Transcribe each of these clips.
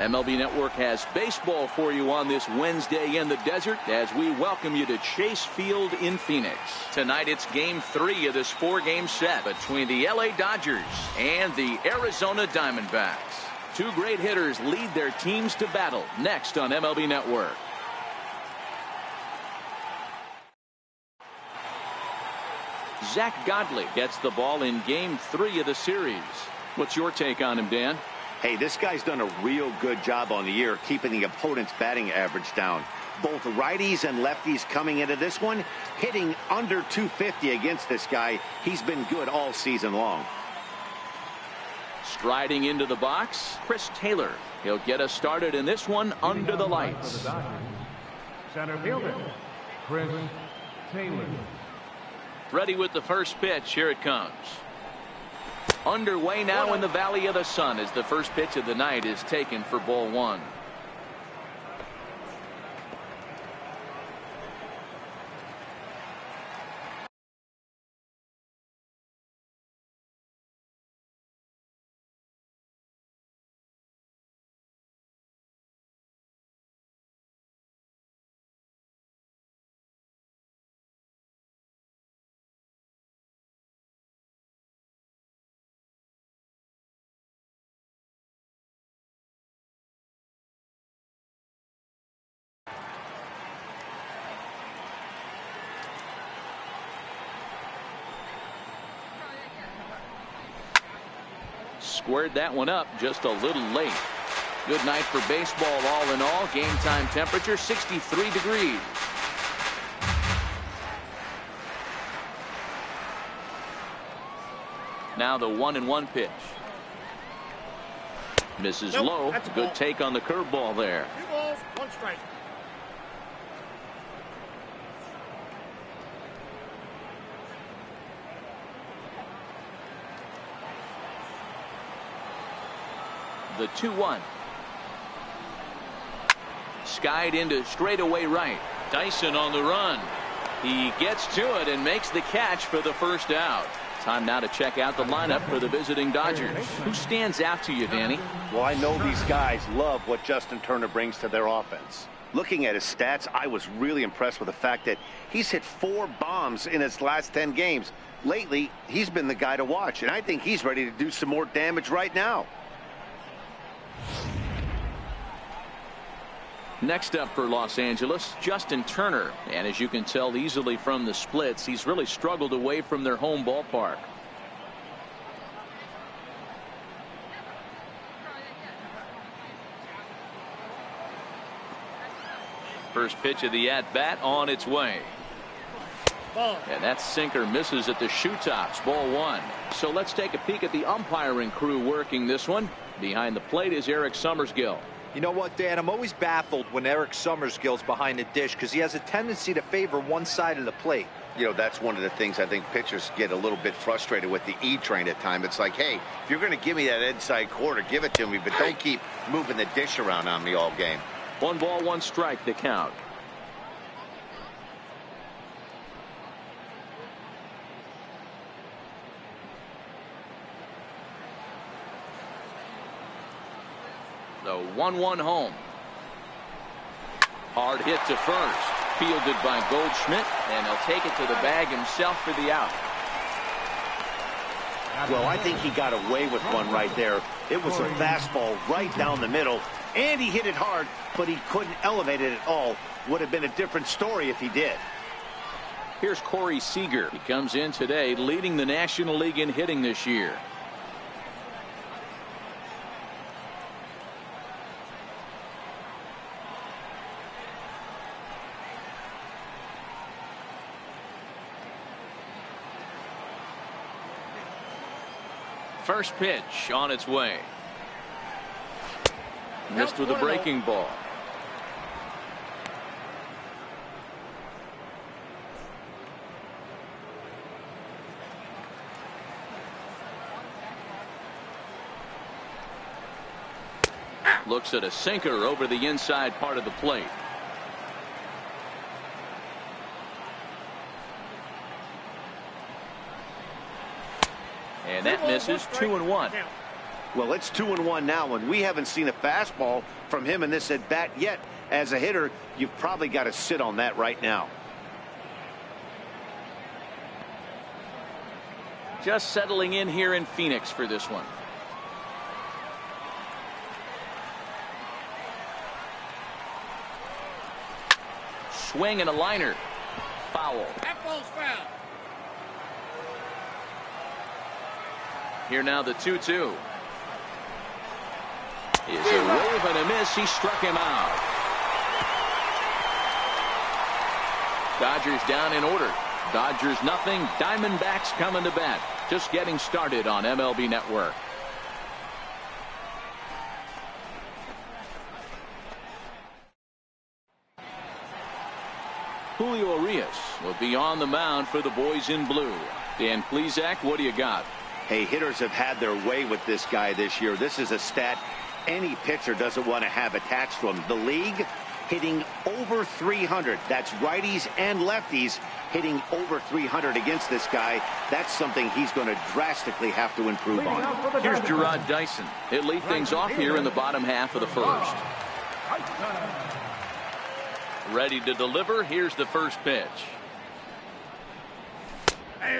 MLB Network has baseball for you on this Wednesday in the desert as we welcome you to Chase Field in Phoenix. Tonight it's Game 3 of this 4-game set between the LA Dodgers and the Arizona Diamondbacks. Two great hitters lead their teams to battle next on MLB Network. Zach Godley gets the ball in Game 3 of the series. What's your take on him, Dan? Hey, this guy's done a real good job on the year keeping the opponent's batting average down. Both righties and lefties coming into this one, hitting under 250 against this guy. He's been good all season long. Striding into the box, Chris Taylor. He'll get us started in this one under the lights. Center fielder, Chris Taylor. Ready with the first pitch. Here it comes. Underway now in the Valley of the Sun as the first pitch of the night is taken for ball one. Squared that one up just a little late. Good night for baseball all in all. Game time temperature 63 degrees. Now the 1-1 pitch. Misses low. Good take on the curveball there. 2 balls, 1 strike. The 2-1. Skied into straightaway right. Dyson on the run. He gets to it and makes the catch for the first out. Time now to check out the lineup for the visiting Dodgers. Who stands out to you, Danny? Well, I know these guys love what Justin Turner brings to their offense. Looking at his stats, I was really impressed with the fact that he's hit 4 bombs in his last 10 games. Lately, he's been the guy to watch, and I think he's ready to do some more damage right now. Next up for Los Angeles, Justin Turner. And as you can tell easily from the splits, he's really struggled away from their home ballpark. First pitch of the at-bat on its way. And that sinker misses at the shoe tops. Ball 1. So let's take a peek at the umpiring crew working this one. Behind the plate is Eric Summersgill. You know what, Dan? I'm always baffled when Eric Summersgill's behind the dish because he has a tendency to favor one side of the plate. You know, that's one of the things I think pitchers get a little bit frustrated with the E-train at times. It's like, hey, if you're going to give me that inside quarter, give it to me, but don't keep moving the dish around on me all game. 1 ball, 1 strike, the count. The 1-1 home. Hard hit to first. Fielded by Goldschmidt, and he'll take it to the bag himself for the out. Well, I think he got away with one right there. It was a fastball right down the middle, and he hit it hard, but he couldn't elevate it at all. Would have been a different story if he did. Here's Corey Seager. He comes in today leading the National League in hitting this year. First pitch on its way. Missed with a breaking ball. Looks at a sinker over the inside part of the plate. And that misses. 2-1. Well, it's 2-1 now, and we haven't seen a fastball from him in this at bat yet. As a hitter, you've probably got to sit on that right now. Just settling in here in Phoenix for this one. Swing and a liner. Foul. That ball's foul. Here now the 2-2. Is a wave and a miss. He struck him out. Dodgers down in order. Dodgers nothing. Diamondbacks coming to bat. Just getting started on MLB Network. Julio Urias will be on the mound for the boys in blue. Dan Plesac, what do you got? Hey, hitters have had their way with this guy this year. This is a stat any pitcher doesn't want to have attached to him. The league hitting over 300. That's righties and lefties hitting over 300 against this guy. That's something he's going to drastically have to improve on. Here's Gerard Dyson. He'll lead things off here in the bottom half of the first. Ready to deliver. Here's the first pitch.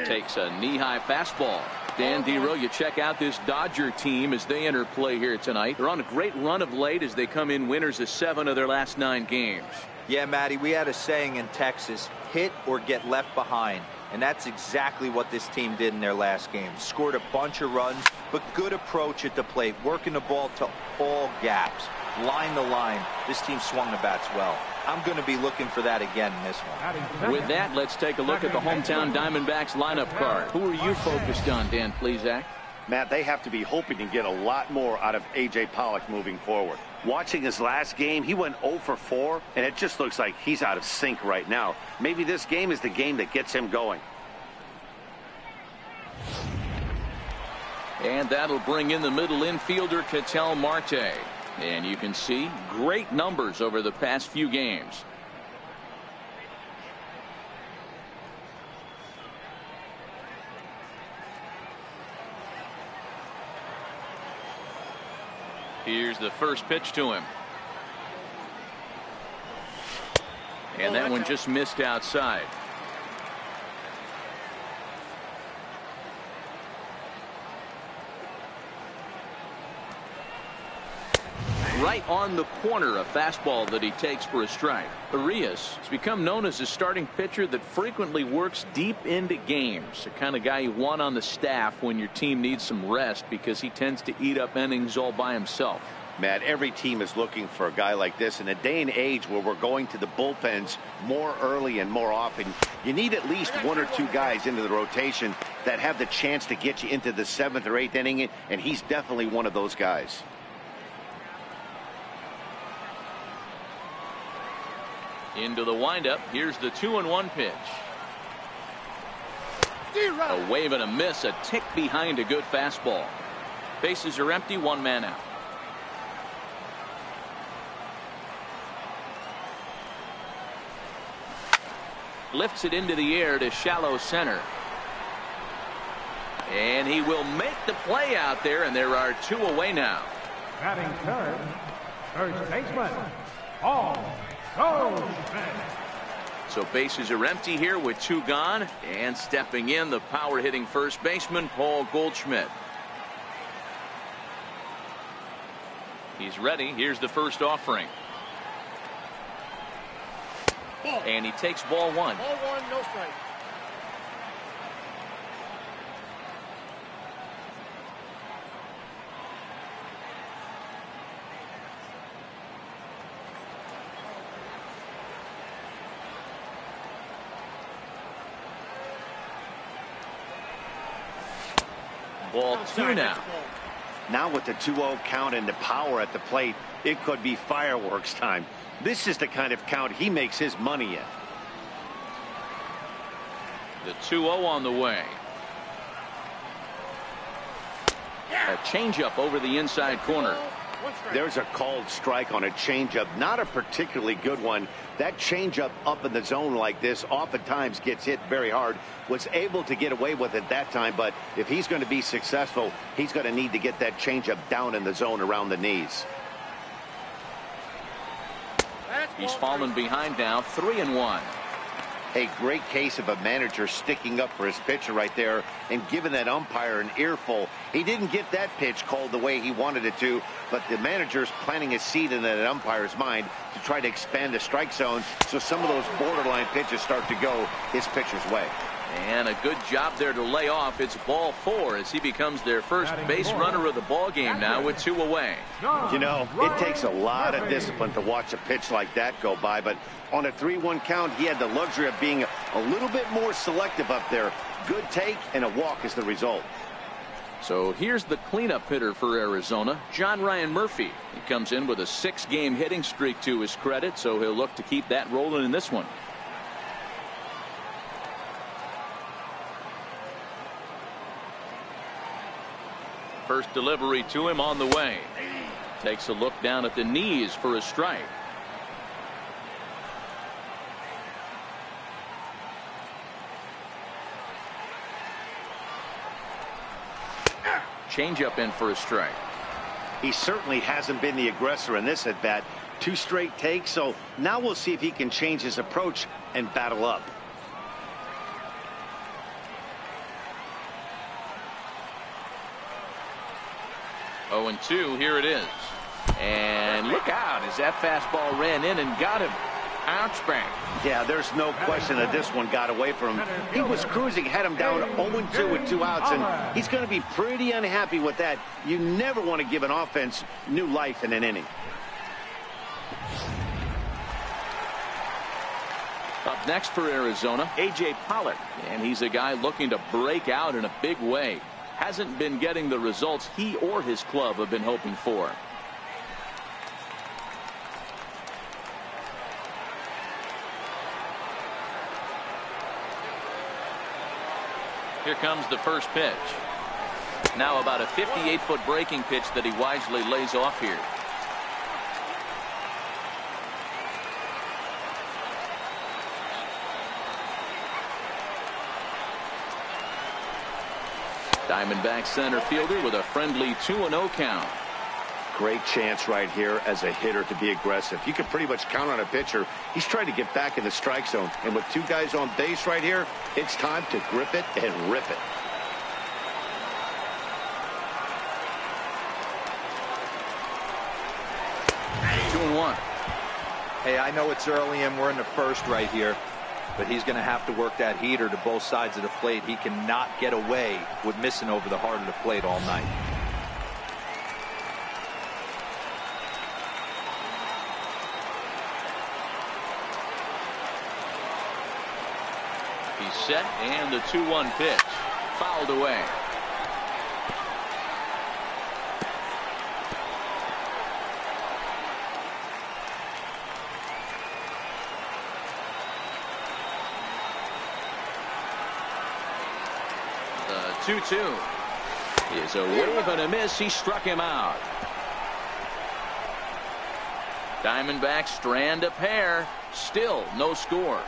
Takes a knee-high fastball. Dan Dero, you check out this Dodger team as they enter play here tonight. They're on a great run of late as they come in winners of 7 of their last 9 games. Yeah, Matty, we had a saying in Texas, hit or get left behind. And that's exactly what this team did in their last game. Scored a bunch of runs, but good approach at the plate, working the ball to all gaps. Line to line, this team swung the bats well. I'm going to be looking for that again in this one. With that, let's take a look at the hometown Diamondbacks lineup card. Who are you focused on, Dan Plesac? Matt, they have to be hoping to get a lot more out of A.J. Pollock moving forward. Watching his last game, he went 0 for 4, and it just looks like he's out of sync right now. Maybe this game is the game that gets him going. And that'll bring in the middle infielder, Ketel Marte. And you can see great numbers over the past few games. Here's the first pitch to him. And that one just missed outside. Right on the corner, a fastball that he takes for a strike. Urias has become known as a starting pitcher that frequently works deep into games. The kind of guy you want on the staff when your team needs some rest because he tends to eat up innings all by himself. Matt, every team is looking for a guy like this. In a day and age where we're going to the bullpens more early and more often, you need at least 1 or 2 guys into the rotation that have the chance to get you into the 7th or 8th inning, and he's definitely one of those guys. Into the windup. Here's the 2-1 pitch. A wave and a miss, a tick behind a good fastball. Bases are empty, 1 man out. Lifts it into the air to shallow center. And he will make the play out there, and there are 2 away now. Batting third, first baseman, Paul Goldschmidt. So bases are empty here with 2 gone, and stepping in, the power hitting first baseman, Paul Goldschmidt. He's ready. Here's the first offering. Ball. And he takes ball 1. Ball 1, no strike. Ball 2 now. Now with the 2-0 count and the power at the plate, it could be fireworks time. This is the kind of count he makes his money in. The 2-0 on the way. A changeup over the inside corner. One strike. There's a called strike on a changeup, not a particularly good one. That changeup up in the zone like this oftentimes gets hit very hard. Was able to get away with it that time, but if he's going to be successful, he's going to need to get that changeup down in the zone around the knees. He's fallen behind now, 3-1. A great case of a manager sticking up for his pitcher right there and giving that umpire an earful. He didn't get that pitch called the way he wanted it to, but the manager's planting a seed in that umpire's mind to try to expand the strike zone so some of those borderline pitches start to go his pitcher's way. And a good job there to lay off. It's ball 4 as he becomes their first base runner of the ball game now with 2 away. You know, it takes a lot of discipline to watch a pitch like that go by, but on a 3-1 count, he had the luxury of being a little bit more selective up there. Good take and a walk is the result. So here's the cleanup hitter for Arizona, John Ryan Murphy. He comes in with a 6-game hitting streak to his credit, so he'll look to keep that rolling in this one. First delivery to him on the way. Takes a look down at the knees for a strike. Changeup in for a strike. He certainly hasn't been the aggressor in this at bat. 2 straight takes, so now we'll see if he can change his approach and battle up. Oh, and 2, here it is. And look out as that fastball ran in and got him. Ouch bang. Yeah, there's no question that this one got away from him. He was cruising, had him down 0-2 with 2 outs, and he's going to be pretty unhappy with that. You never want to give an offense new life in an inning. Up next for Arizona, A.J. Pollock, and he's a guy looking to break out in a big way. Hasn't been getting the results he or his club have been hoping for. Here comes the first pitch. Now about a 58-foot breaking pitch that he wisely lays off here. Diamondback center fielder with a friendly 2-0 count. Great chance right here as a hitter to be aggressive. You can pretty much count on a pitcher. He's trying to get back in the strike zone. And with 2 guys on base right here, it's time to grip it and rip it. Two and 1. Hey, I know it's early and we're in the first right here, but he's going to have to work that heater to both sides of the plate. He cannot get away with missing over the heart of the plate all night. He's set, and the 2-1 pitch fouled away. The 2-2 is a wave and a miss. He struck him out. Diamondbacks strand a pair. Still no score.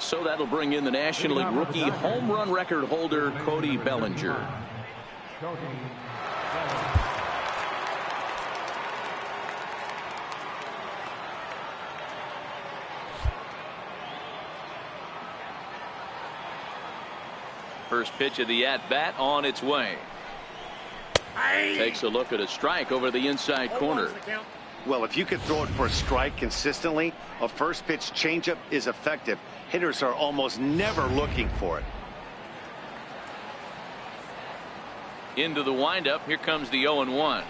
So that'll bring in the National League rookie home run record holder Cody Bellinger. First pitch of the at-bat on its way. Takes a look at a strike over the inside corner. Well, if you can throw it for a strike consistently, a first pitch changeup is effective. Hitters are almost never looking for it. Into the windup. Here comes the 0-1.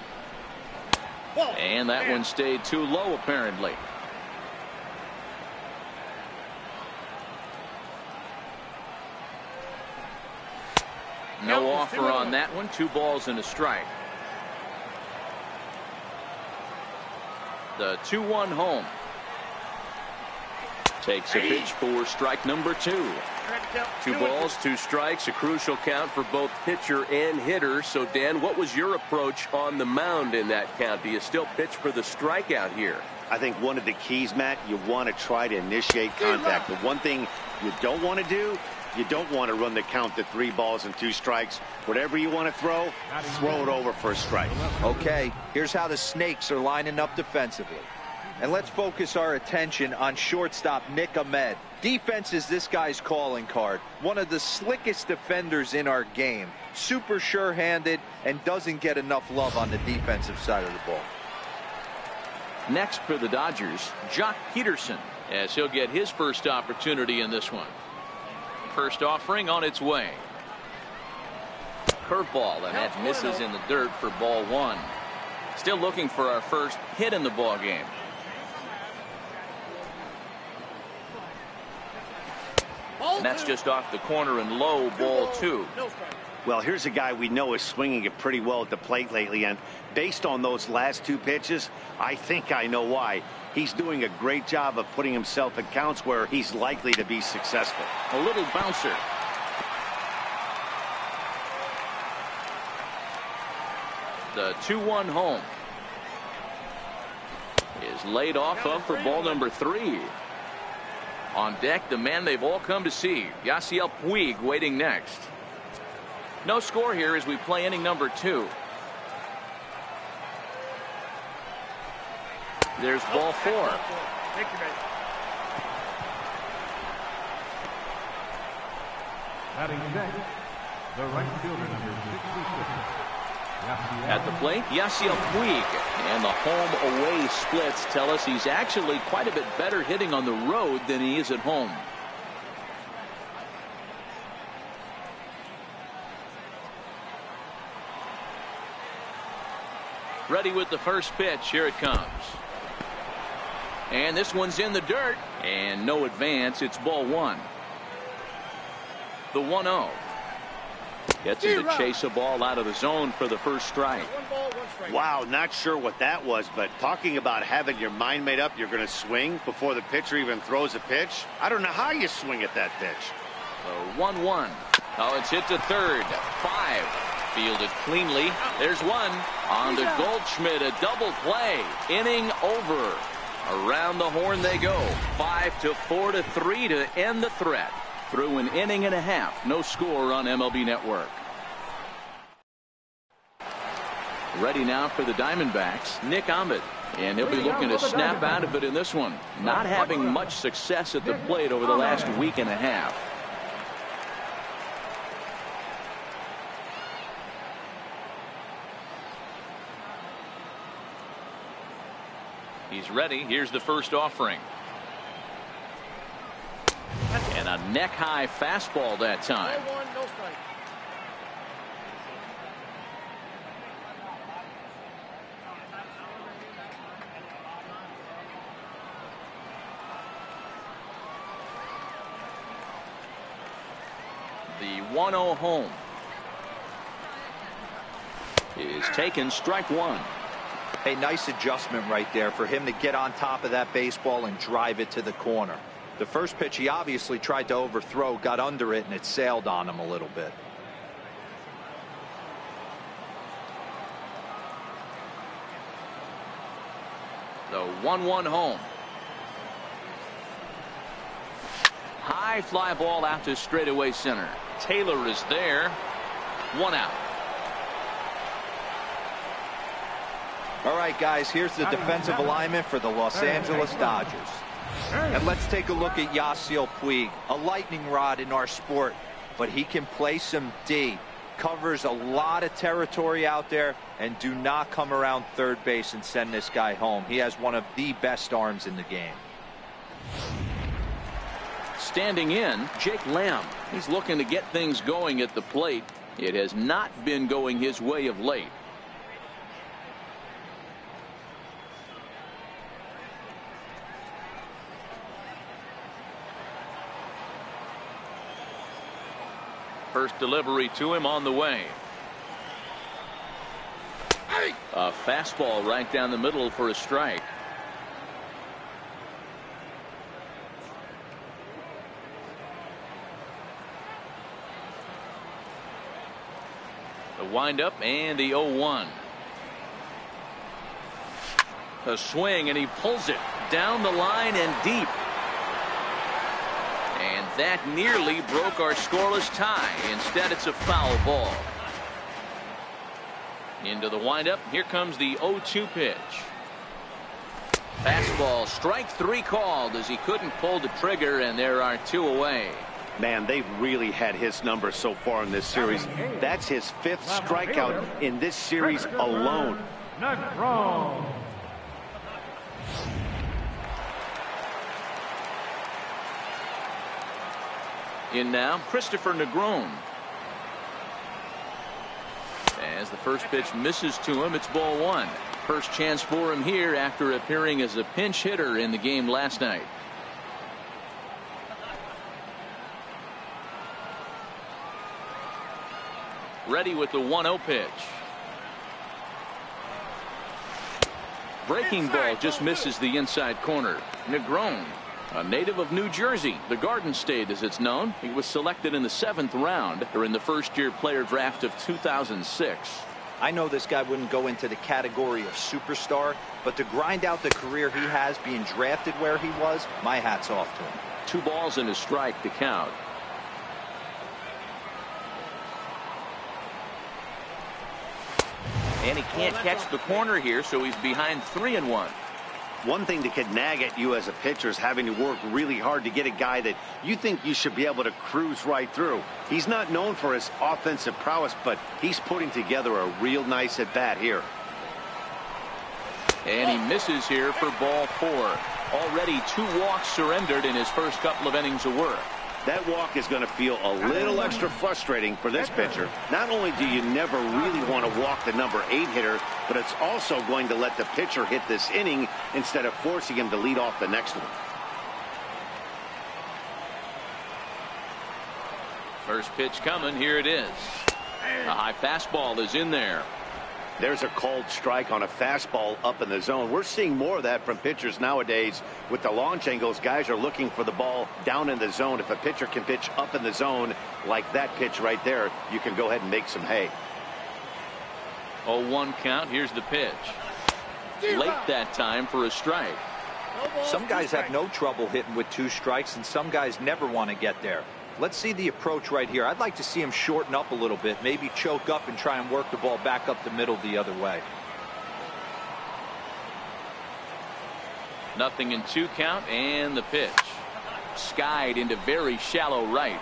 And that one stayed too low, apparently. No offer on that one. 2 balls and a strike. The 2-1 home. Takes a pitch for strike number 2. 2 balls, 2 strikes, a crucial count for both pitcher and hitter. So, Dan, what was your approach on the mound in that count? Do you still pitch for the strikeout here? I think one of the keys, Matt, you want to try to initiate contact. The one thing you don't want to do, you don't want to run the count to 3 balls and 2 strikes. Whatever you want to throw it over for a strike. Okay, here's how the Snakes are lining up defensively. And let's focus our attention on shortstop Nick Ahmed. Defense is this guy's calling card. One of the slickest defenders in our game. Super sure-handed and doesn't get enough love on the defensive side of the ball. Next for the Dodgers, Jock Peterson, as he'll get his first opportunity in this one. First offering on its way. Curveball, and that misses in the dirt for ball 1. Still looking for our first hit in the ball game. And that's just off the corner and low, ball 2. Well, here's a guy we know is swinging it pretty well at the plate lately, and based on those last 2 pitches, I think I know why. He's doing a great job of putting himself in counts where he's likely to be successful. A little bouncer. The 2-1 home is laid off of for ball number 3. On deck, the man they've all come to see, Yasiel Puig, waiting next. No score here as we play inning number 2. There's ball 4. Batting next, the right fielder, number 66. At the plate, Yasiel Puig. And the home-away splits tell us he's actually quite a bit better hitting on the road than he is at home. Ready with the first pitch. Here it comes. And this one's in the dirt. And no advance. It's ball 1. The 1-0. Gets him to chase a ball out of the zone for the first strike. 1 ball, 1 strike. Wow, not sure what that was, but talking about having your mind made up you're going to swing before the pitcher even throws a pitch. I don't know how you swing at that pitch. So 1-1. Oh, it's hit to third. 5. Fielded cleanly. There's 1. On to Goldschmidt, a double play. Inning over. Around the horn they go. 5-4 to 3 to end the threat. Through an inning and a half. No score on MLB Network. Ready now for the Diamondbacks, Nick Ahmed. And he'll be looking to snap out of it in this one. Not having much success at the plate over the last week and a half. He's ready. Here's the first offering. And a neck-high fastball that time. Ball 1, no strike. The 1-0 home is taken, strike 1. Hey, nice adjustment right there for him to get on top of that baseball and drive it to the corner. The first pitch he obviously tried to overthrow, got under it, and it sailed on him a little bit. The 1-1 home. High fly ball out to straightaway center. Taylor is there. 1 out. All right, guys, here's the defensive alignment for the Los Angeles Dodgers. And let's take a look at Yasiel Puig, a lightning rod in our sport, but he can play some D. Covers a lot of territory out there, and do not come around third base and send this guy home. He has one of the best arms in the game. Standing in, Jake Lamb. He's looking to get things going at the plate. It has not been going his way of late. First delivery to him on the way. A fastball right down the middle for a strike. The windup and the 0-1. A swing, and he pulls it down the line and deep. And that nearly broke our scoreless tie. Instead, it's a foul ball. Into the windup. Here comes the 0-2 pitch. Fastball, strike 3 called as he couldn't pull the trigger, and there are 2 away. Man, they've really had his number so far in this series. That's his 5th strikeout in this series alone. In now, Christopher Negron. As the first pitch misses to him, it's ball 1. First chance for him here after appearing as a pinch hitter in the game last night. Ready with the 1-0 pitch. Breaking ball just misses the inside corner. Negron, a native of New Jersey, the Garden State as it's known. He was selected in the 7th round during the first-year player draft of 2006. I know this guy wouldn't go into the category of superstar, but to grind out the career he has being drafted where he was, my hat's off to him. 2 balls and a strike to count. And he can't catch the corner here, so he's behind 3-1. One thing that could nag at you as a pitcher is having to work really hard to get a guy that you think you should be able to cruise right through. He's not known for his offensive prowess, but he's putting together a real nice at-bat here. And he misses here for ball 4. Already 2 walks surrendered in his first couple of innings of work. That walk is going to feel a little extra frustrating for this pitcher. Not only do you never really want to walk the number 8 hitter, but it's also going to let the pitcher hit this inning instead of forcing him to lead off the next one. First pitch coming. Here it is. A high fastball is in there. There's a called strike on a fastball up in the zone. We're seeing more of that from pitchers nowadays. With the launch angles, guys are looking for the ball down in the zone. If a pitcher can pitch up in the zone like that pitch right there, you can go ahead and make some hay. 0-1 count. Here's the pitch. Late that time for a strike. Some guys have no trouble hitting with 2 strikes, and some guys never want to get there. Let's see the approach right here. I'd like to see him shorten up a little bit, maybe choke up and try and work the ball back up the middle the other way. 0-2 count, and the pitch. Skied into very shallow right.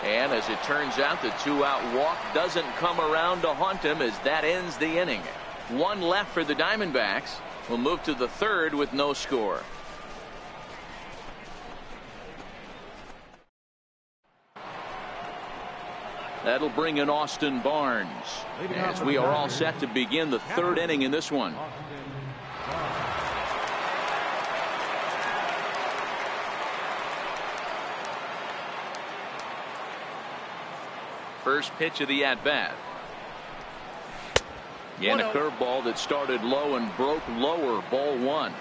And as it turns out, the 2-out walk doesn't come around to haunt him as that ends the inning. 1 left for the Diamondbacks. We'll move to the 3rd with no score. That'll bring in Austin Barnes as we are all set to begin the 3rd inning in this one. First pitch of the at-bat. And a curveball that started low and broke lower. Ball 1.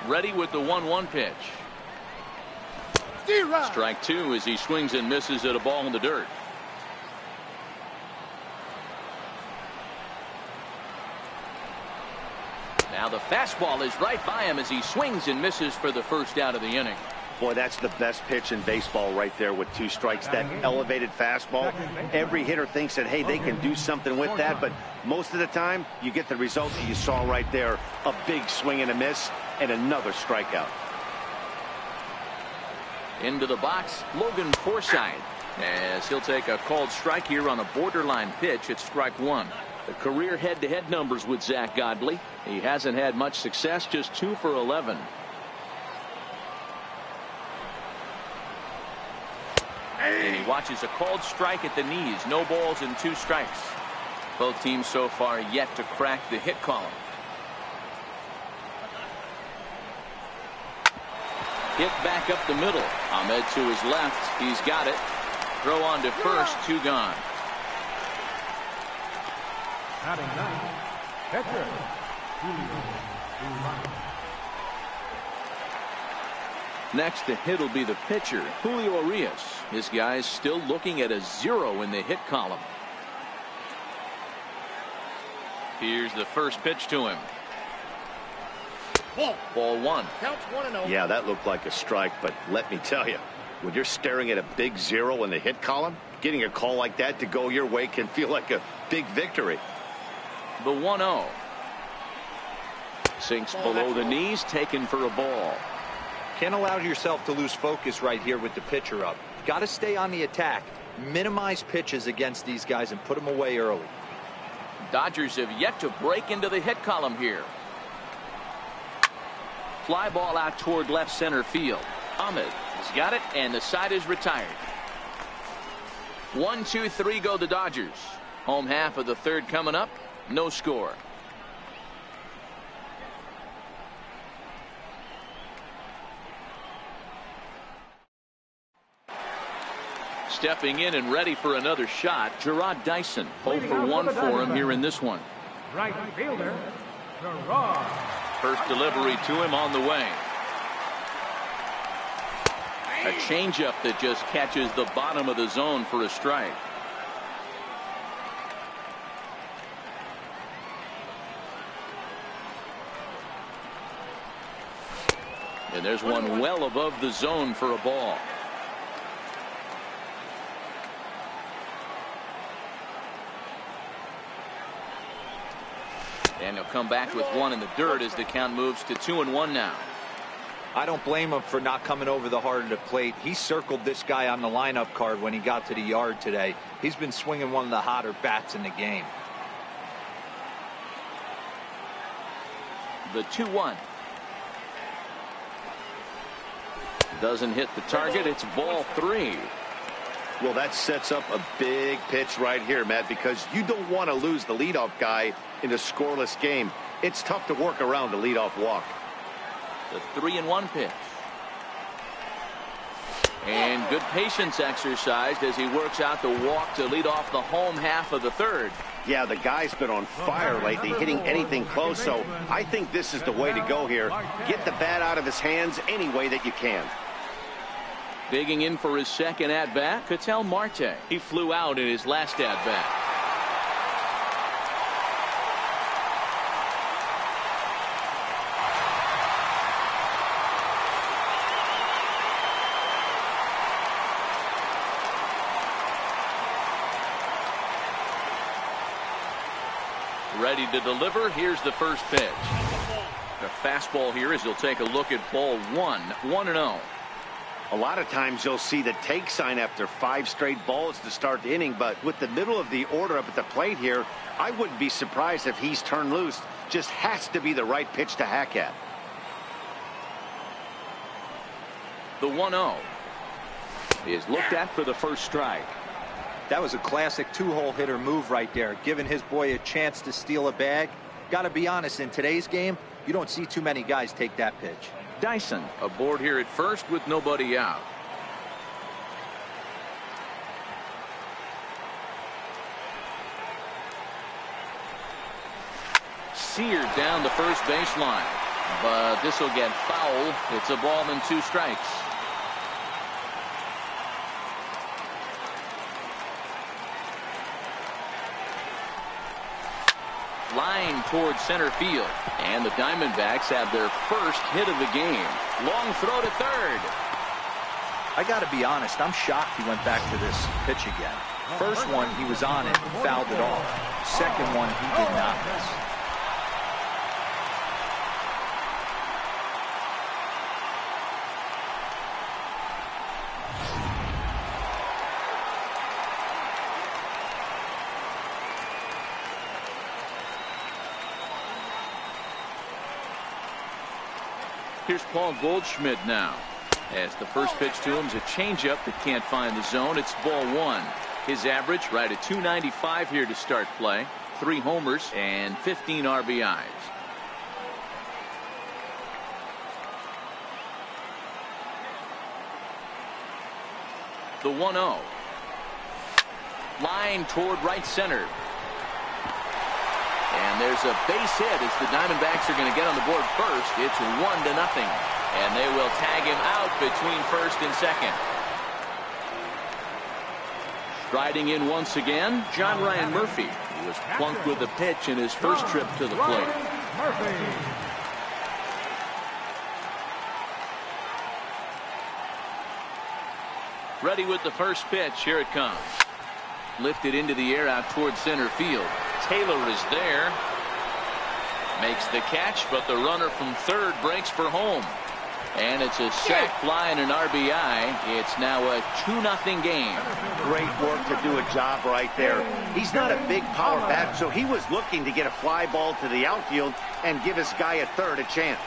Ready with the 1-1 pitch. Strike 2 as he swings and misses at a ball in the dirt. Now the fastball is right by him as he swings and misses for the first out of the inning. Boy, that's the best pitch in baseball right there with 2 strikes. That elevated fastball. Every hitter thinks that, hey, they can do something with that, but most of the time you get the result that you saw right there. A big swing and a miss and another strikeout. Into the box, Logan Forsythe, as he'll take a called strike here on a borderline pitch at strike 1. The career head-to-head numbers with Zach Godley. He hasn't had much success, just 2 for 11. And he watches a called strike at the knees. No balls and 2 strikes. Both teams so far yet to crack the hit column. Hit back up the middle. Ahmed to his left. He's got it. Throw on to first, 2 gone. Batting ninth, catcher, Julio Urias. Next to hit will be the pitcher, Julio Urias. This guy's still looking at a 0 in the hit column. Here's the first pitch to him. Ball 1. Counts 1-0. Yeah, that looked like a strike, but let me tell you, when you're staring at a big 0 in the hit column, getting a call like that to go your way can feel like a big victory. The 1-0. Sinks below the knees, taken for a ball. Can't allow yourself to lose focus right here with the pitcher up. Got to stay on the attack. Minimize pitches against these guys and put them away early. Dodgers have yet to break into the hit column here. Fly ball out toward left center field. Ahmed has got it, and the side is retired. 1, 2, 3 go the Dodgers. Home half of the third coming up. No score. Stepping in and ready for another shot, Gerard Dyson. 0 for 1 for him here in this one. Right fielder, Gerard. First delivery to him on the way. A changeup that just catches the bottom of the zone for a strike. And there's one well above the zone for a ball. And he'll come back with one in the dirt as the count moves to 2-1 now. I don't blame him for not coming over the heart of the plate. He circled this guy on the lineup card when he got to the yard today. He's been swinging one of the hotter bats in the game. The 2-1. Doesn't hit the target. It's ball 3. Well, that sets up a big pitch right here, Matt, because you don't want to lose the leadoff guy in a scoreless game. It's tough to work around the leadoff walk. The 3-1 pitch. And good patience exercised as he works out the walk to lead off the home half of the third. Yeah, the guy's been on fire lately, hitting anything close, so I think this is the way to go here. Get the bat out of his hands any way that you can. Digging in for his second at-bat, Ketel Marte. He flew out in his last at-bat. Ready to deliver. Here's the first pitch. The fastball here as he'll take a look at ball 1. 1-0. A lot of times you'll see the take sign after 5 straight balls to start the inning, but with the middle of the order up at the plate here, I wouldn't be surprised if he's turned loose. Just has to be the right pitch to hack at. The 1-0 is looked at for the first strike. That was a classic 2-hole hitter move right there, giving his boy a chance to steal a bag. Got to be honest, in today's game, you don't see too many guys take that pitch. Dyson aboard here at first with nobody out. Seared down the first baseline, but this will get foul. It's a ball and 2 strikes. Line towards center field, and the Diamondbacks have their first hit of the game. Long throw to third. I got to be honest, I'm shocked he went back to this pitch again. First one, he was on it and fouled it off. Second one, he did not miss. Here's Paul Goldschmidt now. As the first pitch to him is a changeup that can't find the zone. It's ball 1. His average right at .295 here to start play. 3 homers and 15 RBIs. The 1-0. Line toward right center. And there's a base hit as the Diamondbacks are going to get on the board first. It's 1-0. And they will tag him out between first and second. Striding in once again, John Ryan Murphy, who was plunked with a pitch in his first trip to the plate. Ready with the first pitch. Here it comes. Lifted into the air out towards center field. Taylor is there. Makes the catch, but the runner from third breaks for home. And it's a sac fly and an RBI. It's now a 2-0 game. Great work to do a job right there. He's not a big power bat, so he was looking to get a fly ball to the outfield and give his guy at third a chance.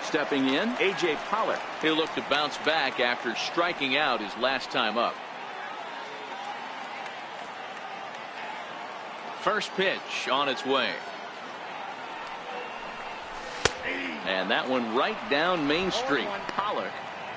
Stepping in, A.J. Pollock. He'll look to bounce back after striking out his last time up. First pitch on its way. And that one right down Main Street. Pollock,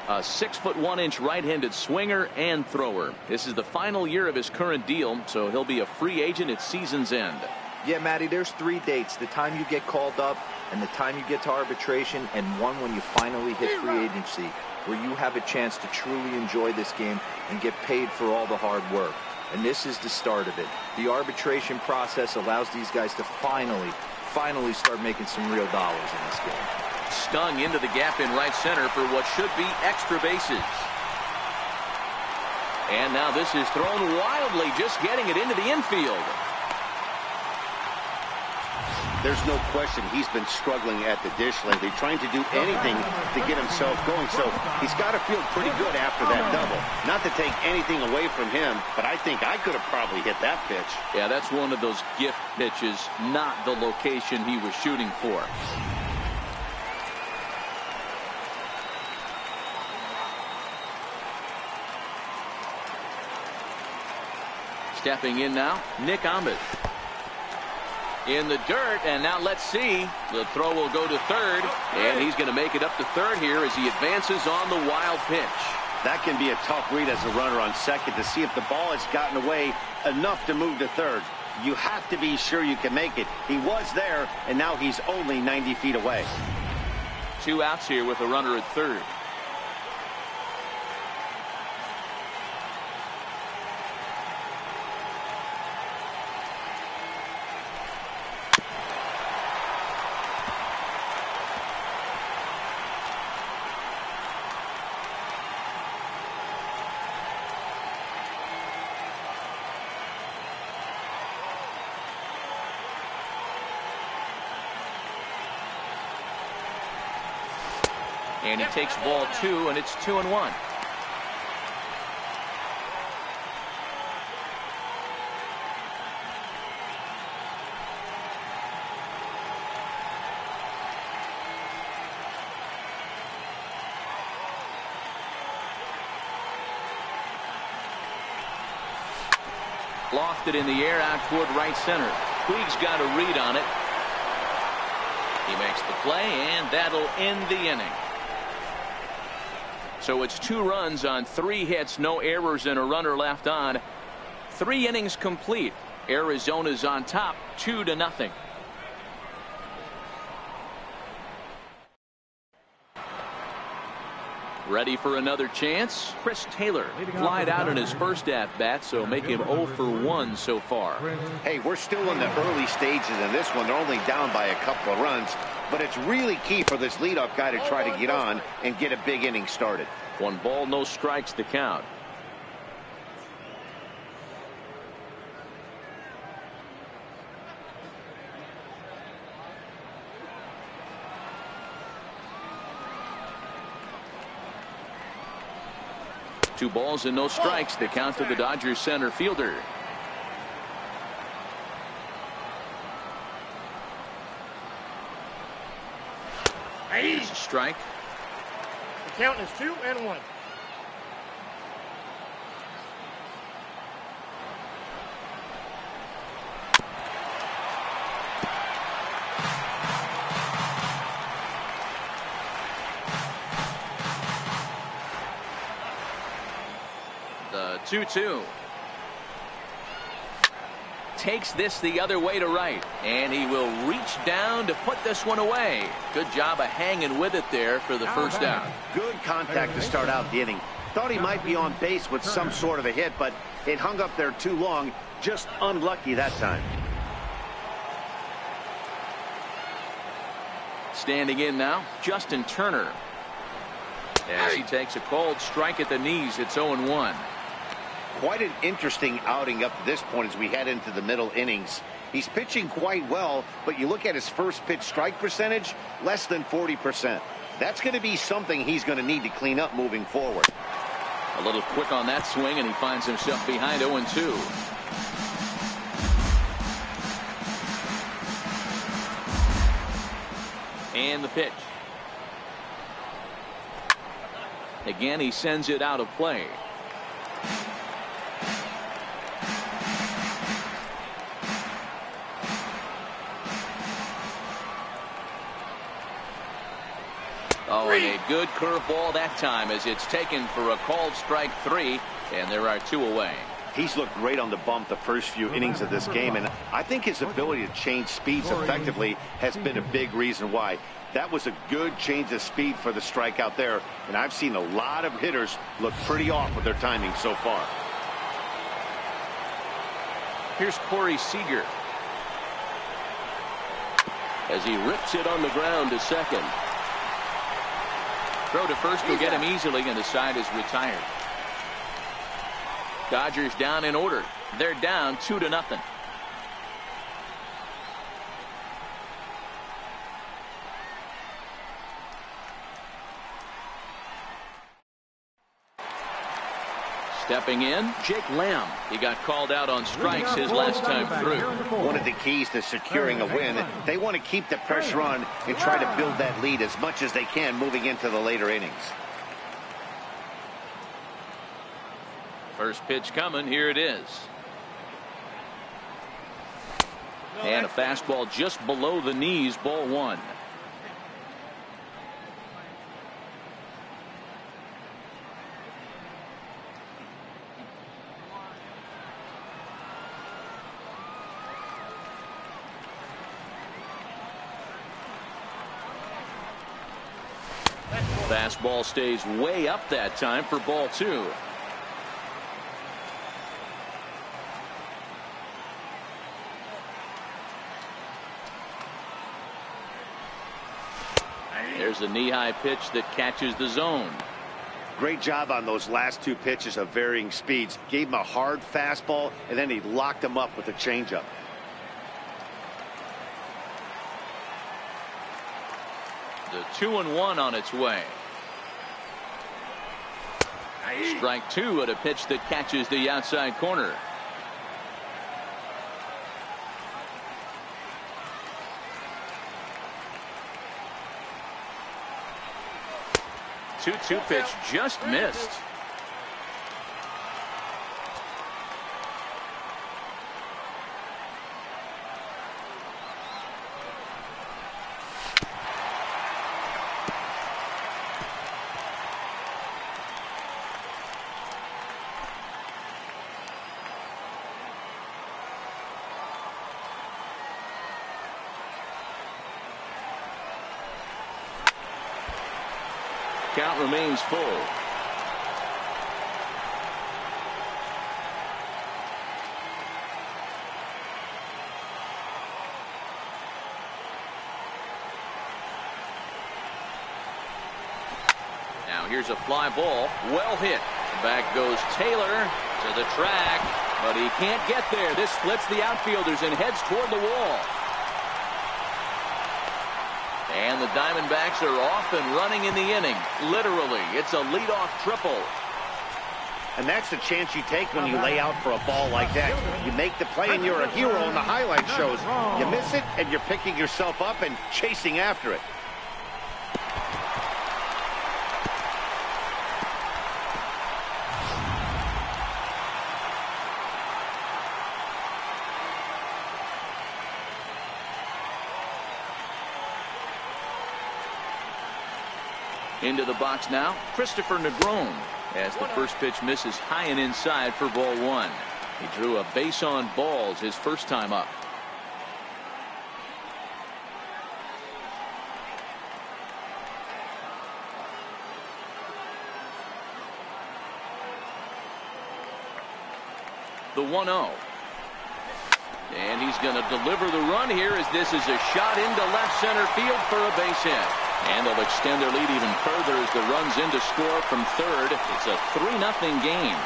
a 6'1" right-handed swinger and thrower. This is the final year of his current deal, so he'll be a free agent at season's end. Yeah, Matty, there's 3 dates: the time you get called up, and the time you get to arbitration, and one when you finally hit free agency, where you have a chance to truly enjoy this game and get paid for all the hard work. And this is the start of it. The arbitration process allows these guys to finally start making some real dollars in this game. Stung into the gap in right center for what should be extra bases. And now this is thrown wildly, just getting it into the infield. There's no question he's been struggling at the dish lately, trying to do anything to get himself going. So he's got to feel pretty good after that double. Not to take anything away from him, but I think I could have probably hit that pitch. Yeah, that's one of those gift pitches, not the location he was shooting for. Stepping in now, Nick Ahmed. In the dirt, and now let's see. The throw will go to third, and he's going to make it up to third here as he advances on the wild pitch. That can be a tough read as a runner on second to see if the ball has gotten away enough to move to third. You have to be sure you can make it. He was there, and now he's only 90 feet away. 2 outs here with a runner at third. And he takes ball 2, and it's 2-1. Lofted in the air out toward right center. Puig's got a read on it. He makes the play, and that'll end the inning. So it's 2 runs on 3 hits, no errors, and a runner left on. 3 innings complete. Arizona's on top, 2-0. Ready for another chance? Chris Taylor flied out in his first at-bat, so make him 0 for 1 so far. Hey, we're still in the early stages in this one. They're only down by a couple of runs, but it's really key for this leadoff guy to try to get on and get a big inning started. 1 ball, no strikes to count. Two balls and no strikes. The count to the Dodgers center fielder. It's a strike. The count is 2-1. 2-2. Takes this the other way to right, and he will reach down to put this one away. Good job of hanging with it there for the first down. Good contact to start out the inning. Thought he might be on base with some sort of a hit, but it hung up there too long. Just unlucky that time. Standing in now, Justin Turner. As he takes a cold strike at the knees, it's 0-1. Quite an interesting outing up to this point as we head into the middle innings. He's pitching quite well, but you look at his first pitch strike percentage, less than 40%. That's going to be something he's going to need to clean up moving forward. A little quick on that swing, and he finds himself behind 0-2. And the pitch. Again, he sends it out of play. Oh, and a good curveball that time as it's taken for a called strike 3, and there are 2 away. He's looked great on the bump the first few innings of this game, and I think his ability to change speeds effectively has been a big reason why. That was a good change of speed for the strikeout there, and I've seen a lot of hitters look pretty off with their timing so far. Here's Corey Seager as he rips it on the ground to second. Throw to first will get him easily, and the side is retired. Dodgers down in order. They're down 2-0. Stepping in, Jake Lamb. He got called out on strikes his last time through. One of the keys to securing a win, they want to keep the pressure on and try to build that lead as much as they can moving into the later innings. First pitch coming. Here it is. And a fastball just below the knees, ball 1. Fastball stays way up that time for ball 2. There's a knee-high pitch that catches the zone. Great job on those last 2 pitches of varying speeds. Gave him a hard fastball, and then he locked him up with a changeup. The 2-1 on its way. Strike 2 at a pitch that catches the outside corner. Two pitch just missed. Count remains full. Now here's a fly ball, well hit. Back goes Taylor to the track, but he can't get there. This splits the outfielders and heads toward the wall. And the Diamondbacks are off and running in the inning. Literally, it's a leadoff triple. And that's the chance you take when you lay out for a ball like that. You make the play and you're a hero in the highlight shows. You miss it and you're picking yourself up and chasing after it. Into the box now, Christopher Negron. as the first pitch misses high and inside for ball one. He drew a base on balls his first time up. The 1-0. And he's going to deliver the run here as this is a shot into left center field for a base hit. And they'll extend their lead even further as the run's in to score from third. It's a 3-0 game.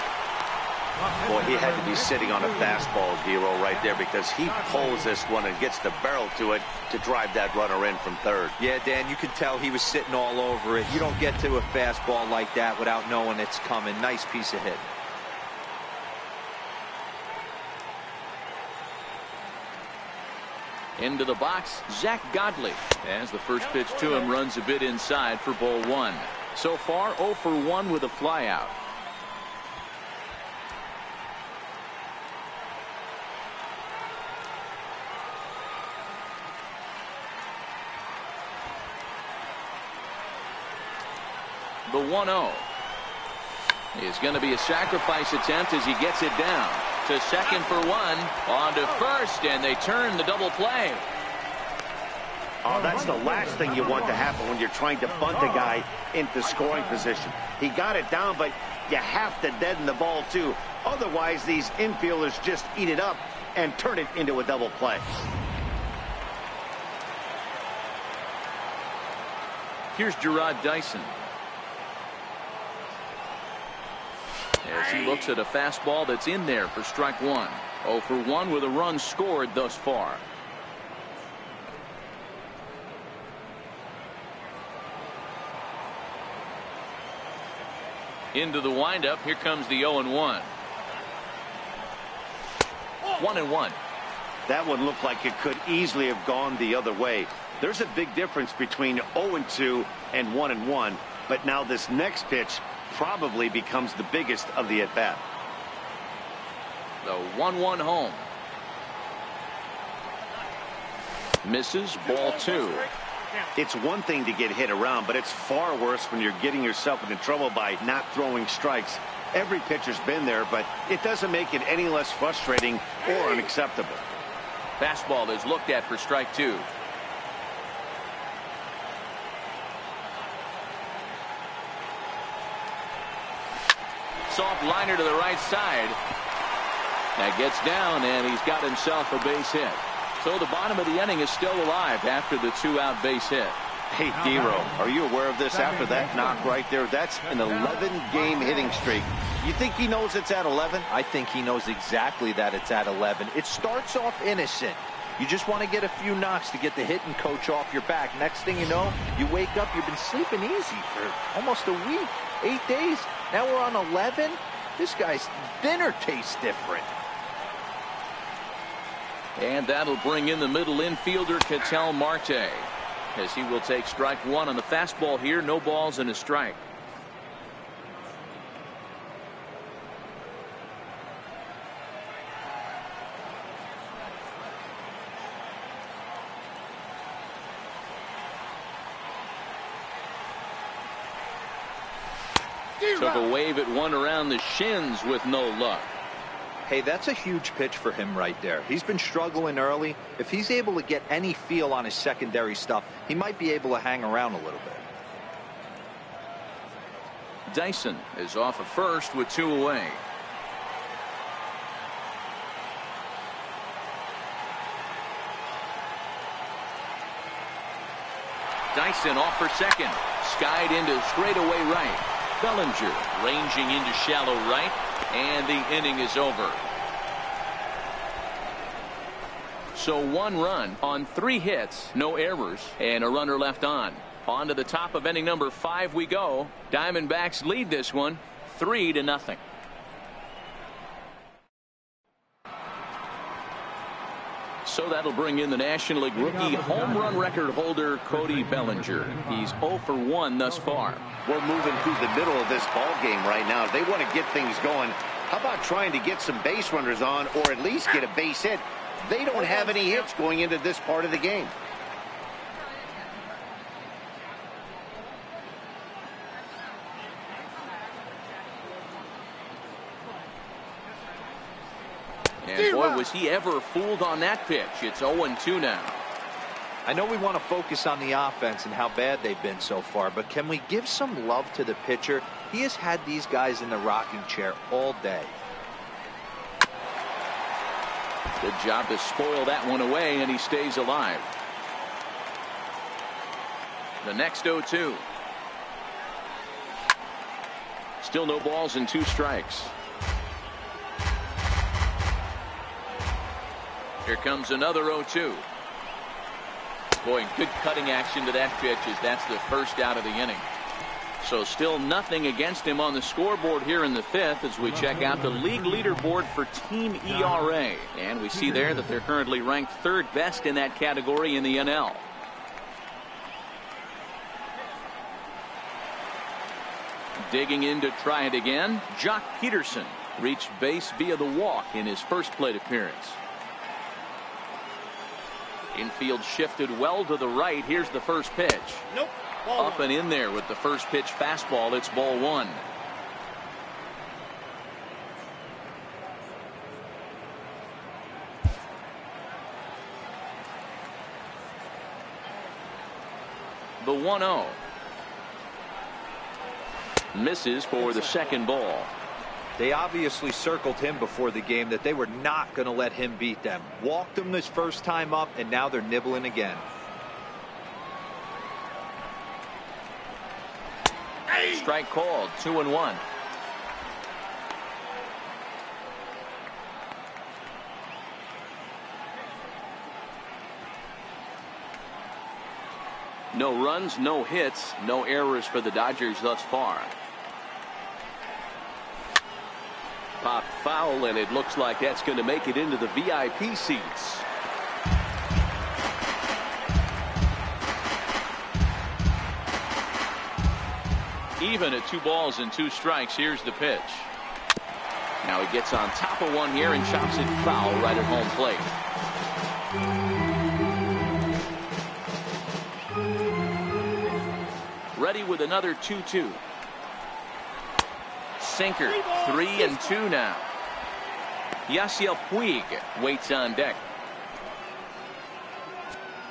Boy, he had to be sitting on a fastball, Giro, right there, because he pulls this one and gets the barrel to it to drive that runner in from third. Yeah, Dan, you can tell he was sitting all over it. You don't get to a fastball like that without knowing it's coming. Nice piece of hit. Into the box, Zach Godley, as the first pitch to him runs a bit inside for ball one. So far 0 for 1 with a flyout. The 1-0 is going to be a sacrifice attempt as he gets it down to second for one, on to first, and they turn the double play. Oh, that's the last thing you want to happen when you're trying to bunt a guy into scoring position. He got it down, but you have to deaden the ball too. Otherwise, these infielders just eat it up and turn it into a double play. Here's Gerard Dyson. As he looks at a fastball that's in there for strike one. 0 for 1 with a run scored thus far. Into the windup. Here comes the 0-1. 1-1. That one looked like it could easily have gone the other way. There's a big difference between 0-2 and 1-1. But now this next pitch probably becomes the biggest of the at-bat. The 1-1 home. Misses, ball two. It's one thing to get hit around, but it's far worse when you're getting yourself into trouble by not throwing strikes. Every pitcher's been there, but it doesn't make it any less frustrating or unacceptable. Fastball is looked at for strike two. Soft liner to the right side. That gets down, and he's got himself a base hit. So the bottom of the inning is still alive after the 2-out base hit. Hey, Dero, are you aware of this after that knock right there? That's an 11-game hitting streak. You think he knows it's at 11? I think he knows exactly that it's at 11. It starts off innocent. You just want to get a few knocks to get the hitting coach off your back. Next thing you know, you wake up, you've been sleeping easy for almost a week, 8 days. Now we're on 11. This guy's dinner tastes different. And that'll bring in the middle infielder, Ketel Marte, as he will take strike one on the fastball here. No balls and a strike. Took a wave at one around the shins with no luck. Hey, that's a huge pitch for him right there. He's been struggling early. If he's able to get any feel on his secondary stuff, he might be able to hang around a little bit. Dyson is off at first with 2 away. Dyson off for second. Skied into straightaway right. Bellinger ranging into shallow right, and the inning is over. So 1 run on 3 hits, no errors, and a runner left on. On to the top of inning number 5 we go. Diamondbacks lead this one 3-0. So that'll bring in the National League rookie home run record holder Cody Bellinger. He's 0 for 1 thus far. We're moving through the middle of this ball game right now. They want to get things going. How about trying to get some base runners on, or at least get a base hit? They don't have any hits going into this part of the game. Boy, was he ever fooled on that pitch. It's 0-2 now. I know we want to focus on the offense and how bad they've been so far, but can we give some love to the pitcher? He has had these guys in the rocking chair all day. Good job to spoil that one away, and he stays alive. The next 0-2. Still no balls and 2 strikes. Here comes another 0-2. Boy, good cutting action to that pitch as that's the first out of the inning. So still nothing against him on the scoreboard here in the 5th as we check out the league leaderboard for team ERA. And we see there that they're currently ranked 3rd best in that category in the NL. Digging in to try it again, Jock Peterson reached base via the walk in his first plate appearance. Infield shifted well to the right. Here's the first pitch. Nope. Up and in there with the first pitch fastball. It's ball 1. The 1-0. Misses for the second ball. They obviously circled him before the game that they were not going to let him beat them. Walked him this first time up, and now they're nibbling again. Strike called. 2-1. No runs, no hits, no errors for the Dodgers thus far. Pop foul, and it looks like that's going to make it into the VIP seats. Even at 2 balls and 2 strikes. Here's the pitch. Now he gets on top of one here and chops it foul right at home plate. Ready with another 2-2. Sinker. 3-2 now. Yasiel Puig waits on deck.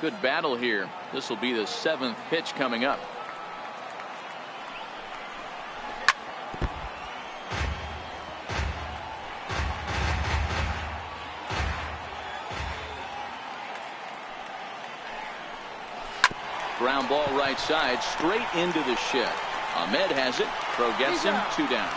Good battle here. This will be the 7th pitch coming up. Ground ball right side, straight into the shed. Ahmed has it. Crow gets him. 2 down.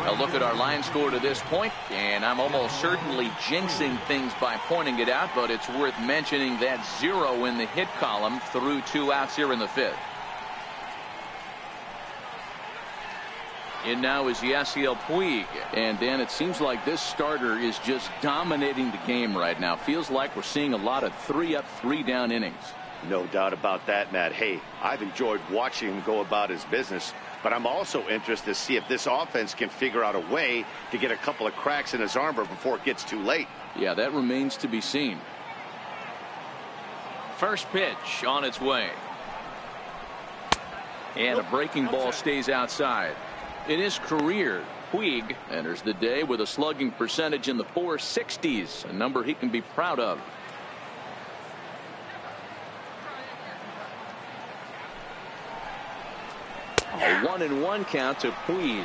A look at our line score to this point, and I'm almost certainly jinxing things by pointing it out, but it's worth mentioning that 0 in the hit column through 2 outs here in the 5th. In now is Yasiel Puig. And Dan, it seems like this starter is just dominating the game right now. Feels like we're seeing a lot of 3-up, 3-down innings. No doubt about that, Matt. Hey, I've enjoyed watching him go about his business, but I'm also interested to see if this offense can figure out a way to get a couple of cracks in his armor before it gets too late. Yeah, that remains to be seen. First pitch on its way. And a breaking ball stays outside. In his career, Puig enters the day with a slugging percentage in the 460s, a number he can be proud of. A 1-1 count to Puig.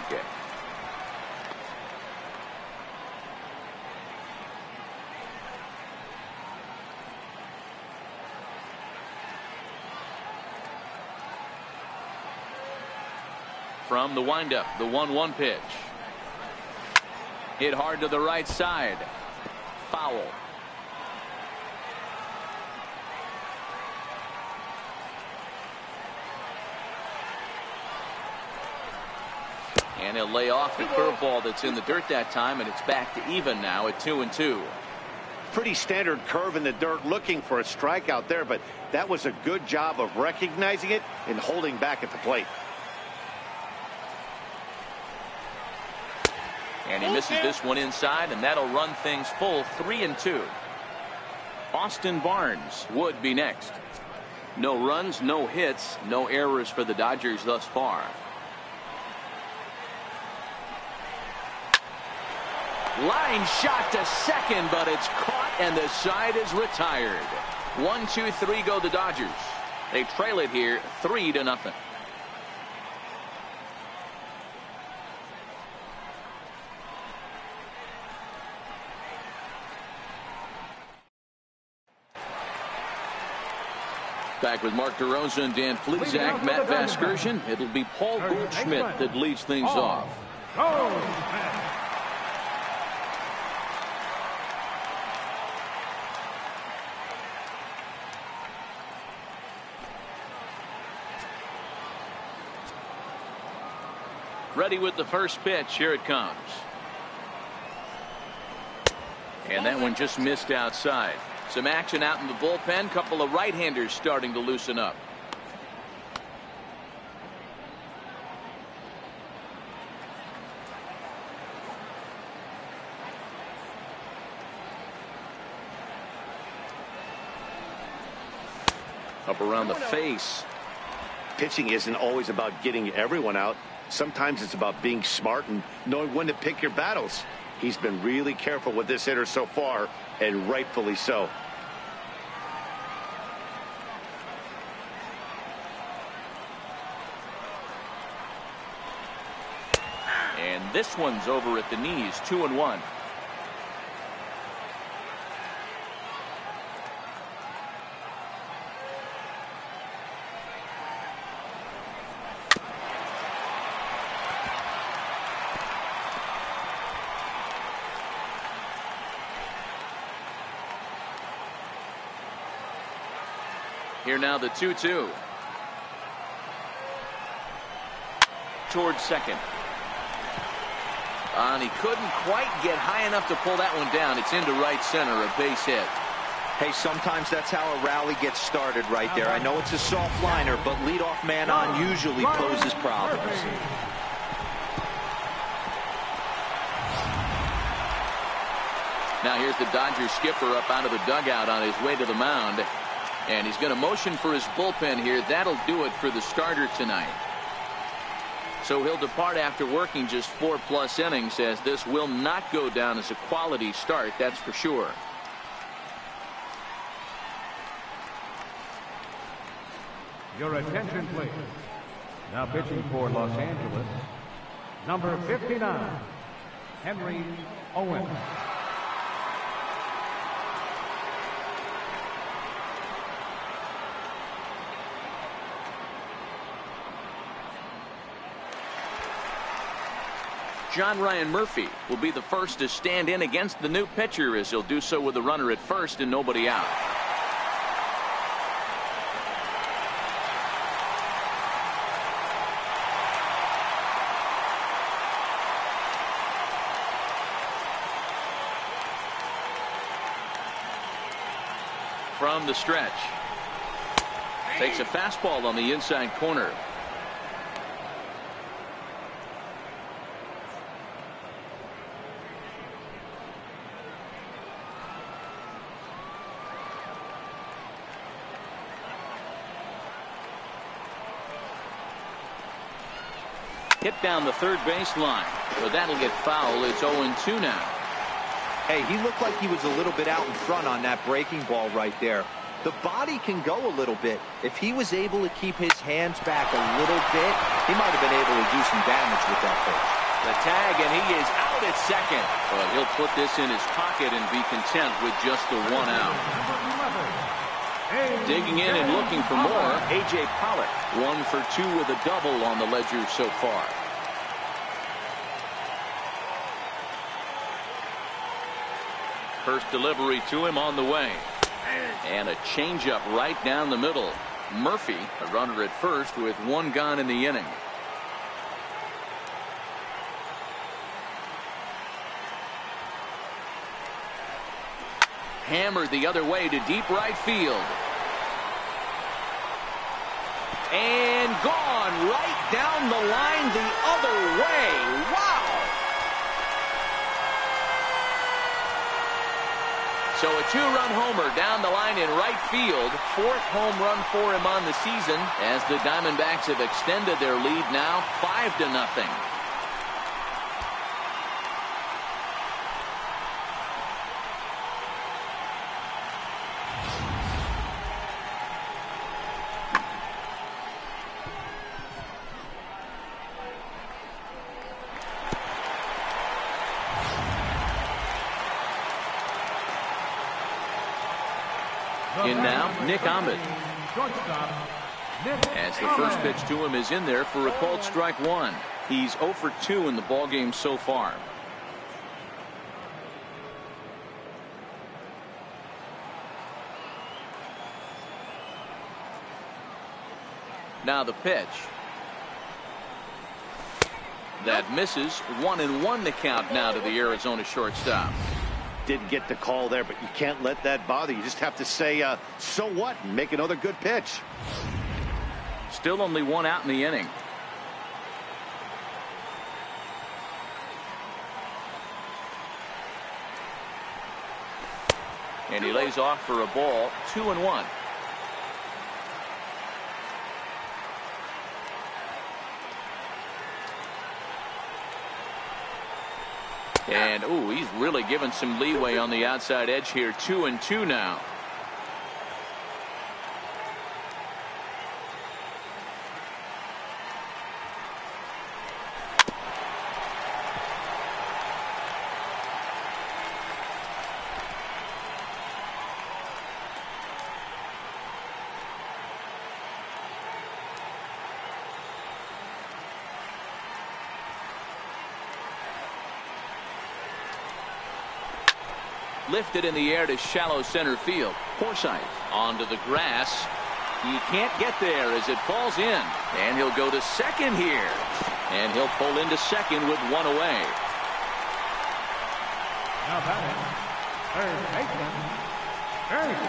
From the windup, the 1-1 pitch. Hit hard to the right side. Foul. And he'll lay off the curveball that's in the dirt that time, and it's back to even now at 2-2. Pretty standard curve in the dirt, looking for a strikeout there, but that was a good job of recognizing it and holding back at the plate. And he misses this one inside, and that'll run things full 3-2. Austin Barnes would be next. No runs, no hits, no errors for the Dodgers thus far. Line shot to second, but it's caught, and the side is retired. 1-2-3 go the Dodgers. They trail it here 3-0. Back with Mark DeRosa and Dan Plesac, Matt Vasgersian. It'll be Paul Goldschmidt that leads things off. Ready with the first pitch. Here it comes. And that one just missed outside. Some action out in the bullpen. Couple of right-handers starting to loosen up. Up around the face. Pitching isn't always about getting everyone out. Sometimes it's about being smart and knowing when to pick your battles. He's been really careful with this hitter so far, and rightfully so. And this one's over at the knees, 2-1. Here now the 2-2. Towards second. And he couldn't quite get high enough to pull that one down. It's into right center, a base hit. Hey, sometimes that's how a rally gets started right there. I know it's a soft liner, but leadoff man on usually poses problems. Now here's the Dodgers skipper up out of the dugout on his way to the mound. And he's going to motion for his bullpen here. That'll do it for the starter tonight. So he'll depart after working just 4+ innings, as this will not go down as a quality start, that's for sure. Your attention, please. Now pitching for Los Angeles, number 59, Henry Owens. John Ryan Murphy will be the first to stand in against the new pitcher, as he'll do so with a runner at first and nobody out. From the stretch. Takes a fastball on the inside corner. Hit down the third baseline, but that'll get foul. It's 0-2 now. Hey, he looked like he was a little bit out in front on that breaking ball right there. The body can go a little bit. If he was able to keep his hands back a little bit, he might have been able to do some damage with that pitch. The tag, and he is out at second. But he'll put this in his pocket and be content with just the 1 out. Digging in and looking for more, A.J. Pollock. 1 for 2 with a double on the ledger so far. First delivery to him on the way. And a changeup right down the middle. Murphy, a runner at first with 1 gone in the inning. Hammered the other way to deep right field. And gone right down the line the other way. Wow! So a 2-run homer down the line in right field. 4th home run for him on the season, as the Diamondbacks have extended their lead now 5-0. In now, Nick Ahmed. Shortstop, Nick As the first pitch to him is in there for a called strike one. He's 0 for 2 in the ballgame so far. Now the pitch. That misses. 1-1 to count now to the Arizona shortstop. Didn't get the call there, but you can't let that bother you. Just have to say, so what, and make another good pitch. Still only one out in the inning. And he lays off for a ball. 2-1. And, ooh, he's really given some leeway on the outside edge here. 2-2 now. Lifted in the air to shallow center field. Forsythe onto the grass. He can't get there as it falls in. And he'll go to second here. And he'll pull into second with one away. now batting, third baseman, Jake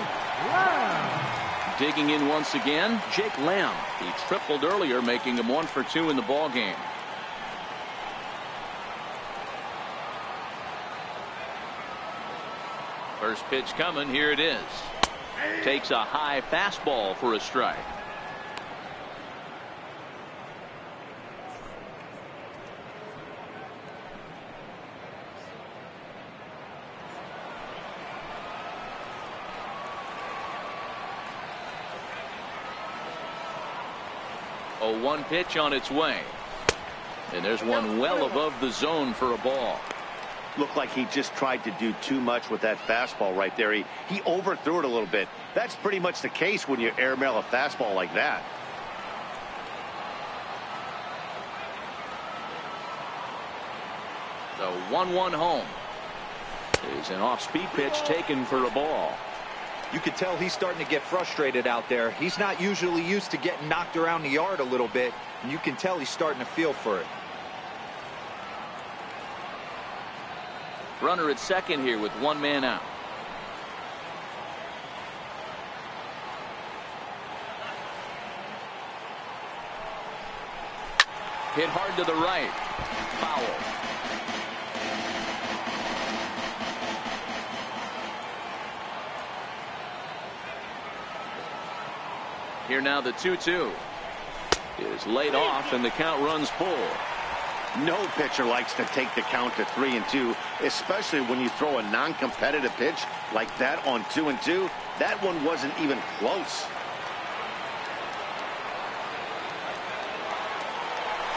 Lamb. Digging in once again, Jake Lamb. He tripled earlier, making him 1 for 2 in the ball game. First pitch coming. Here it is. Takes a high fastball for a strike. A 1 pitch on its way. And there's one well above the zone for a ball. Looked like he just tried to do too much with that fastball right there. He overthrew it a little bit. That's pretty much the case when you airmail a fastball like that. The 1-1 home. Is an off-speed pitch taken for a ball. You can tell he's starting to get frustrated out there. He's not usually used to getting knocked around the yard a little bit, and you can tell he's starting to feel for it. Runner at second here with 1 man out. Hit hard to the right. Foul. Here now the 2-2 is laid off and the count runs full. No pitcher likes to take the count to 3-2, especially when you throw a non-competitive pitch like that on 2-2. That one wasn't even close.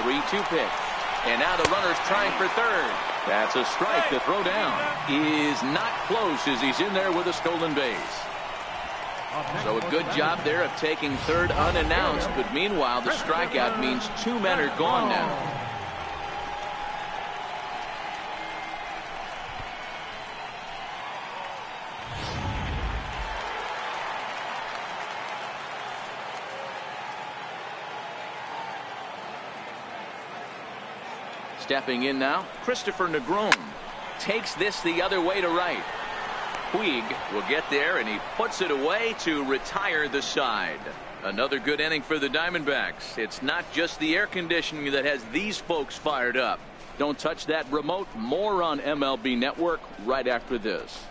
3-2 pitch. And now the runner's trying for third. That's a strike. The throw down is not close as he's in there with a stolen base. So a good job there of taking third unannounced, but meanwhile the strikeout means 2 men are gone now. Stepping in now, Christopher Negron takes this the other way to right. Puig will get there, and he puts it away to retire the side. Another good inning for the Diamondbacks. It's not just the air conditioning that has these folks fired up. Don't touch that remote. More on MLB Network right after this.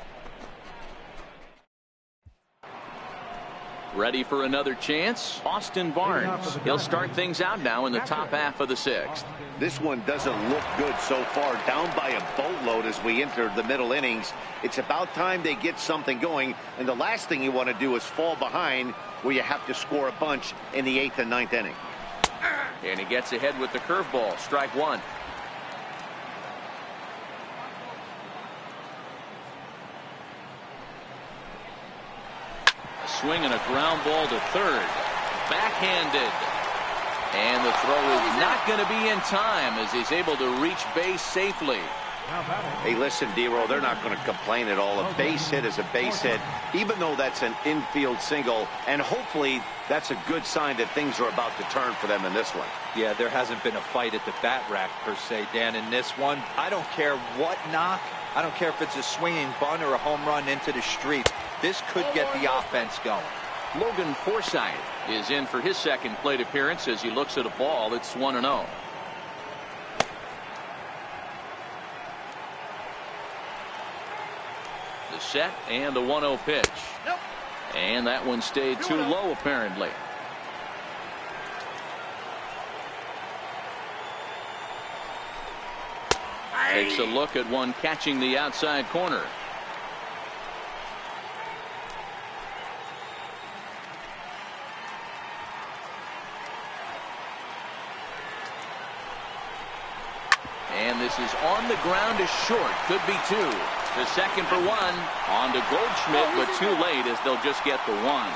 Ready for another chance? Austin Barnes. He'll start things out now in the top half of the 6th. This one doesn't look good so far. Down by a boatload as we enter the middle innings. It's about time they get something going. And the last thing you want to do is fall behind where you have to score a bunch in the 8th and 9th inning. And he gets ahead with the curveball. Strike 1. swing and a ground ball to third. Backhanded. And the throw is not going to be in time as he's able to reach base safely. Hey, listen, D-Roll, they're not going to complain at all. A base hit is a base hit, even though that's an infield single. And hopefully that's a good sign that things are about to turn for them in this one. Yeah, there hasn't been a fight at the bat rack, per se, Dan, in this one. I don't care what knock. I don't care if it's a swinging bunt or a home run into the street. This could get the offense going. Logan Forsythe is in for his second plate appearance as he looks at a ball that's 1-0. The set and the 1-0 pitch. Nope. And that one stayed too low apparently. Takes a look at one catching the outside corner. And this is on the ground is short. Could be two. The second for one. On to Goldschmidt, but too late as they'll just get the one.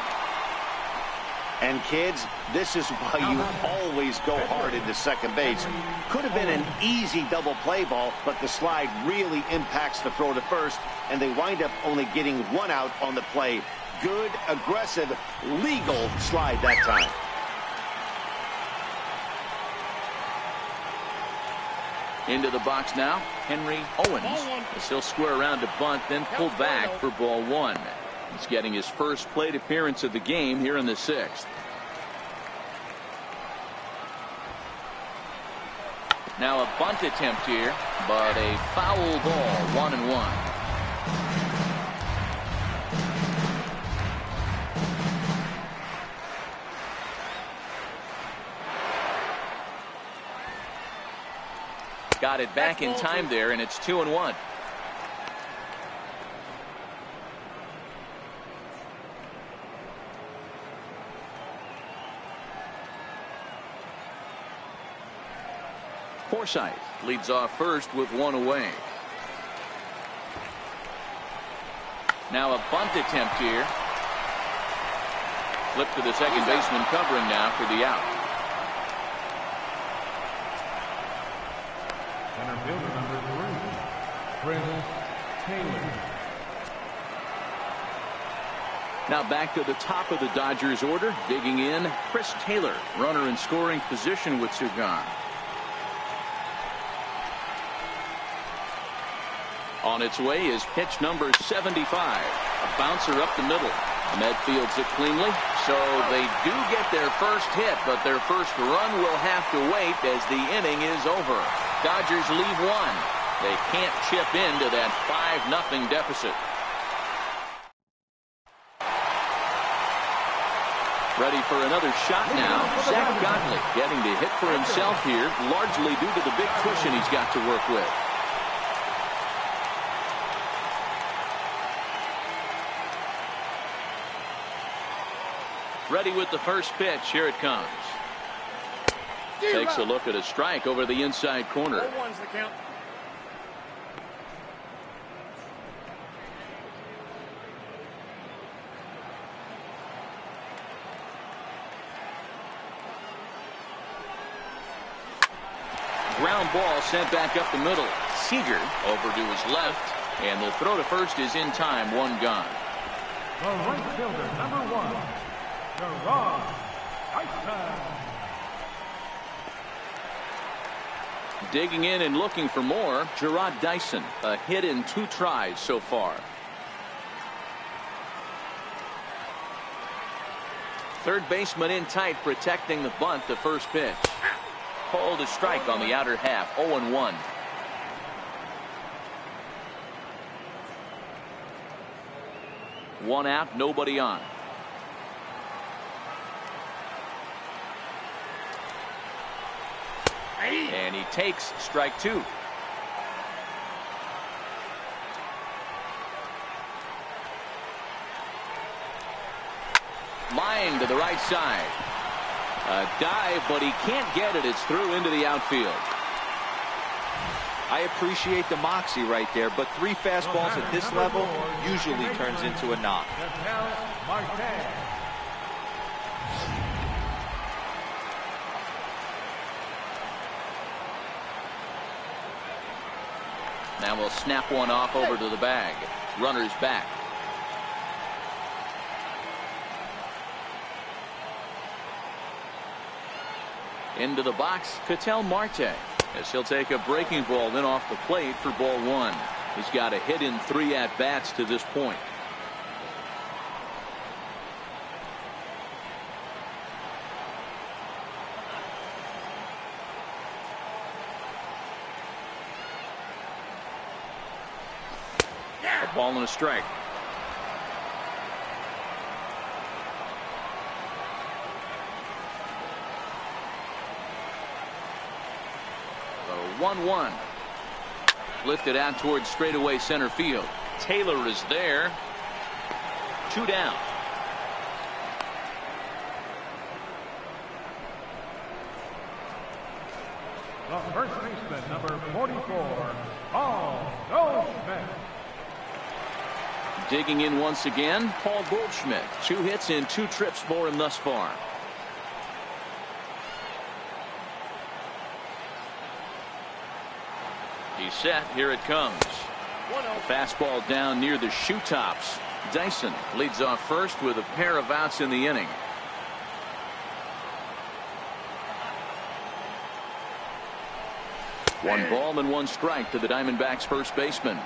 And kids, this is why you always go hard into second base. Could have been an easy double play ball, but the slide really impacts the throw to first, and they wind up only getting one out on the play. Good, aggressive, legal slide that time. Into the box now, Henry Owens. As he'll square around to bunt, then pull back for ball one. He's getting his first plate appearance of the game here in the sixth. Now a bunt attempt here, but a foul ball, 1-1. Got it back in time there, and it's 2-1. Forsythe leads off first with one away. Now a bunt attempt here. Flip to the second baseman covering now for the out. Center fielder number 3, Chris Taylor. Now back to the top of the Dodgers order. Digging in, Chris Taylor, runner in scoring position with two gone. On its way is pitch number 75. A bouncer up the middle. Med fields it cleanly, so they do get their first hit, but their first run will have to wait as the inning is over. Dodgers leave one. They can't chip into that 5-0 deficit. Ready for another shot now. Zach Godley getting to hit for himself here, largely due to the big cushion he's got to work with. Ready with the first pitch. Here it comes. Takes a look at a strike over the inside corner. 0-1's the count. Ground ball sent back up the middle. Seager over to his left, and the throw to first is in time. One gone. The right fielder, number 1, Gerard Dyson. Digging in and looking for more, Gerard Dyson. A hit in 2 tries so far. Third baseman in tight, protecting the bunt. The first pitch. Called a strike on the outer half. 0-1. One out, nobody on. And he takes strike 2. Lying to the right side. A dive, but he can't get it. It's through into the outfield. I appreciate the moxie right there, but 3 fastballs at this level usually turns into a knock. Now we'll snap one off over to the bag. Runner's back. Into the box, Ketel Marte, as he'll take a breaking ball then off the plate for ball 1. He's got a hit in 3 at-bats to this point. A ball and a strike. The 1-1. Lifted out towards straightaway center field. Taylor is there. 2 down. The first baseman, number 44, Paul Goldschmidt. Digging in once again, Paul Goldschmidt. 2 hits and 2 trips for him thus far. He's set. Here it comes. A fastball down near the shoe tops. Dyson leads off first with a pair of outs in the inning. One ball and 1 strike to the Diamondbacks first baseman.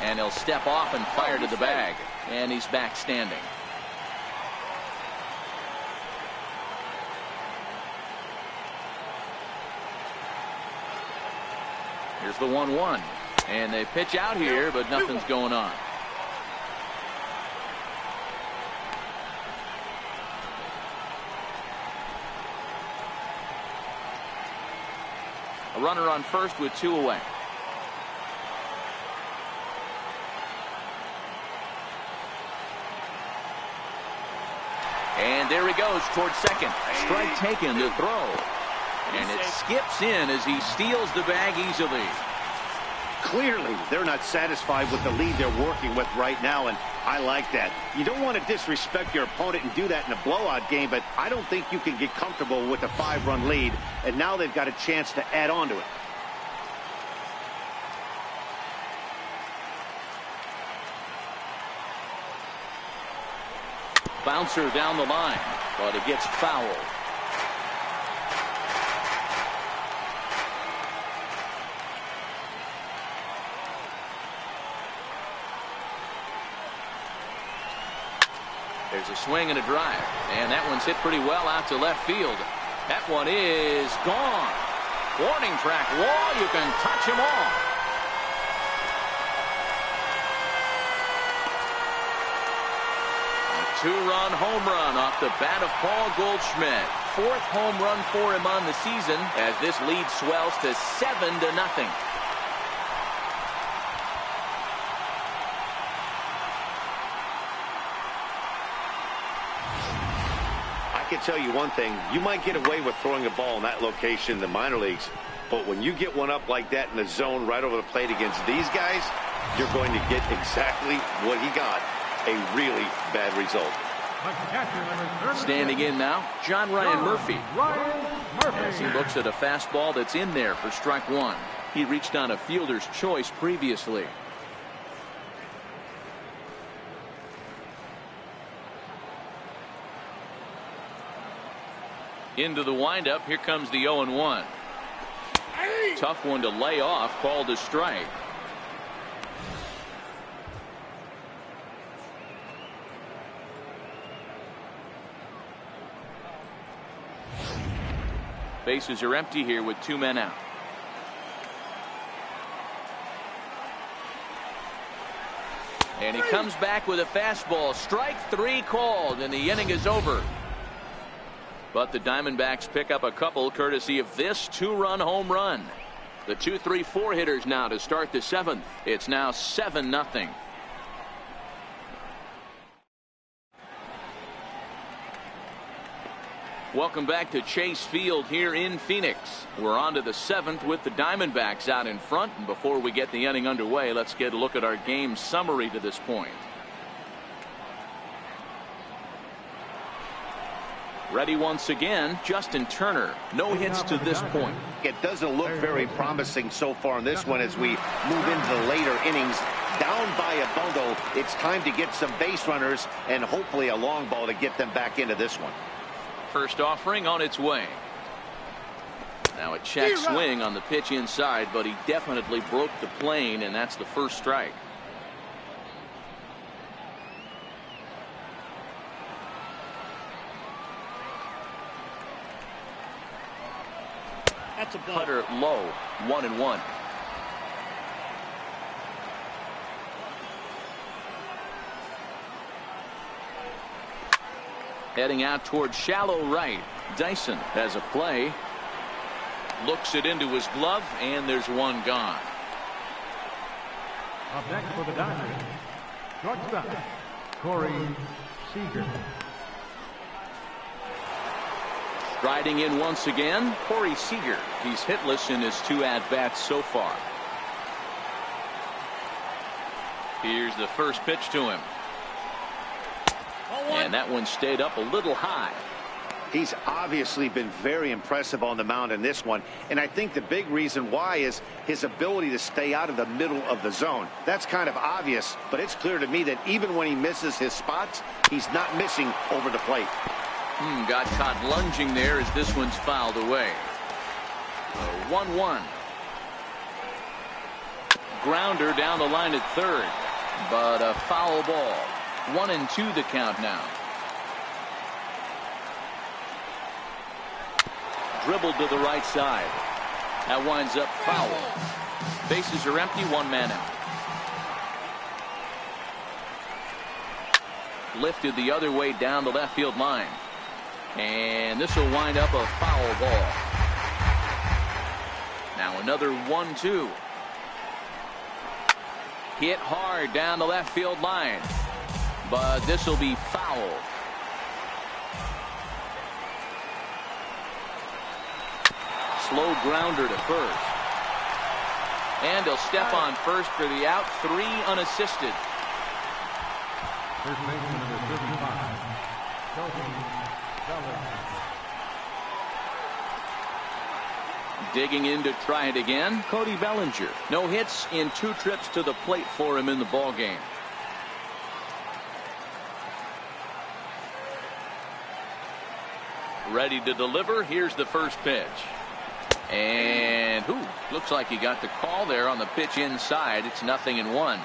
And he'll step off and fire to the bag. And he's back standing. Here's the 1-1. And they pitch out here, but nothing's going on. A runner on first with 2 away. And there he goes towards second. Strike taken to throw. And it skips in as he steals the bag easily. Clearly, they're not satisfied with the lead they're working with right now, and I like that. You don't want to disrespect your opponent and do that in a blowout game, but I don't think you can get comfortable with a 5-run lead, and now they've got a chance to add on to it. Bouncer down the line, but it gets fouled. There's a swing and a drive, and that one's hit pretty well out to left field. That one is gone. Warning track wall. You can touch them all. A 2-run home run off the bat of Paul Goldschmidt. 4th home run for him on the season as this lead swells to 7-0. I can tell you one thing, you might get away with throwing a ball in that location in the minor leagues, but when you get one up like that in the zone right over the plate against these guys, you're going to get exactly what he got, a really bad result. Standing in now, John Ryan Murphy. As he looks at a fastball that's in there for strike 1. He reached on a fielder's choice previously. Into the windup. Here comes the 0-1. Tough one to lay off. Called a strike. Bases are empty here with 2 men out. And he comes back with a fastball. Strike 3 called, and the inning is over. But the Diamondbacks pick up a couple courtesy of this 2-run home run. The 2-3-4 hitters now to start the 7th. It's now 7-0. Welcome back to Chase Field here in Phoenix. We're on to the 7th with the Diamondbacks out in front. And before we get the inning underway, let's get a look at our game summary to this point. Ready once again, Justin Turner. No hits to this point. It doesn't look very promising so far in this one as we move into the later innings. Down by a bundle, it's time to get some base runners and hopefully a long ball to get them back into this one. First offering on its way. Now a check swing on the pitch inside, but he definitely broke the plane, and that's the first strike. That's a ball. Cutter low, 1-1. Heading out towards shallow right. Dyson has a play. Looks it into his glove, and there's one gone. Up next for the Dodgers, shortstop, Corey Seager. Striding in once again, Corey Seager. He's hitless in his 2 at-bats so far. Here's the first pitch to him. And that one stayed up a little high. He's obviously been very impressive on the mound in this one, and I think the big reason why is his ability to stay out of the middle of the zone. That's kind of obvious, but it's clear to me that even when he misses his spots, he's not missing over the plate. Got caught lunging there as this one's fouled away. 1-1. Grounder down the line at third, but a foul ball. 1-2 the count now. Dribbled to the right side. That winds up foul. Bases are empty, 1 man out. Lifted the other way down the left field line. And this will wind up a foul ball. Now another 1-2. Hit hard down the left field line. But this will be foul. Slow grounder to first. And he'll step on first for the out. 3 unassisted. First baseman number 35, Digging in to try it again, Cody Bellinger. No hits in 2 trips to the plate for him in the ball game. Ready to deliver. Here's the first pitch. And looks like he got the call there on the pitch inside. It's 0-1.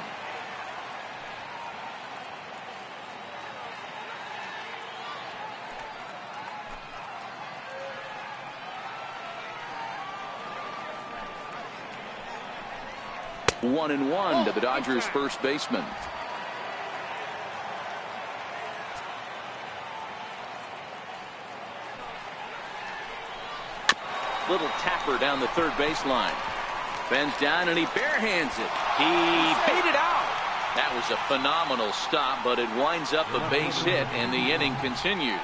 One and one to the Dodgers first baseman. Little tapper down the third baseline. Bends down and he barehands it. He beat it out. That was a phenomenal stop, but it winds up a base hit and the inning continues.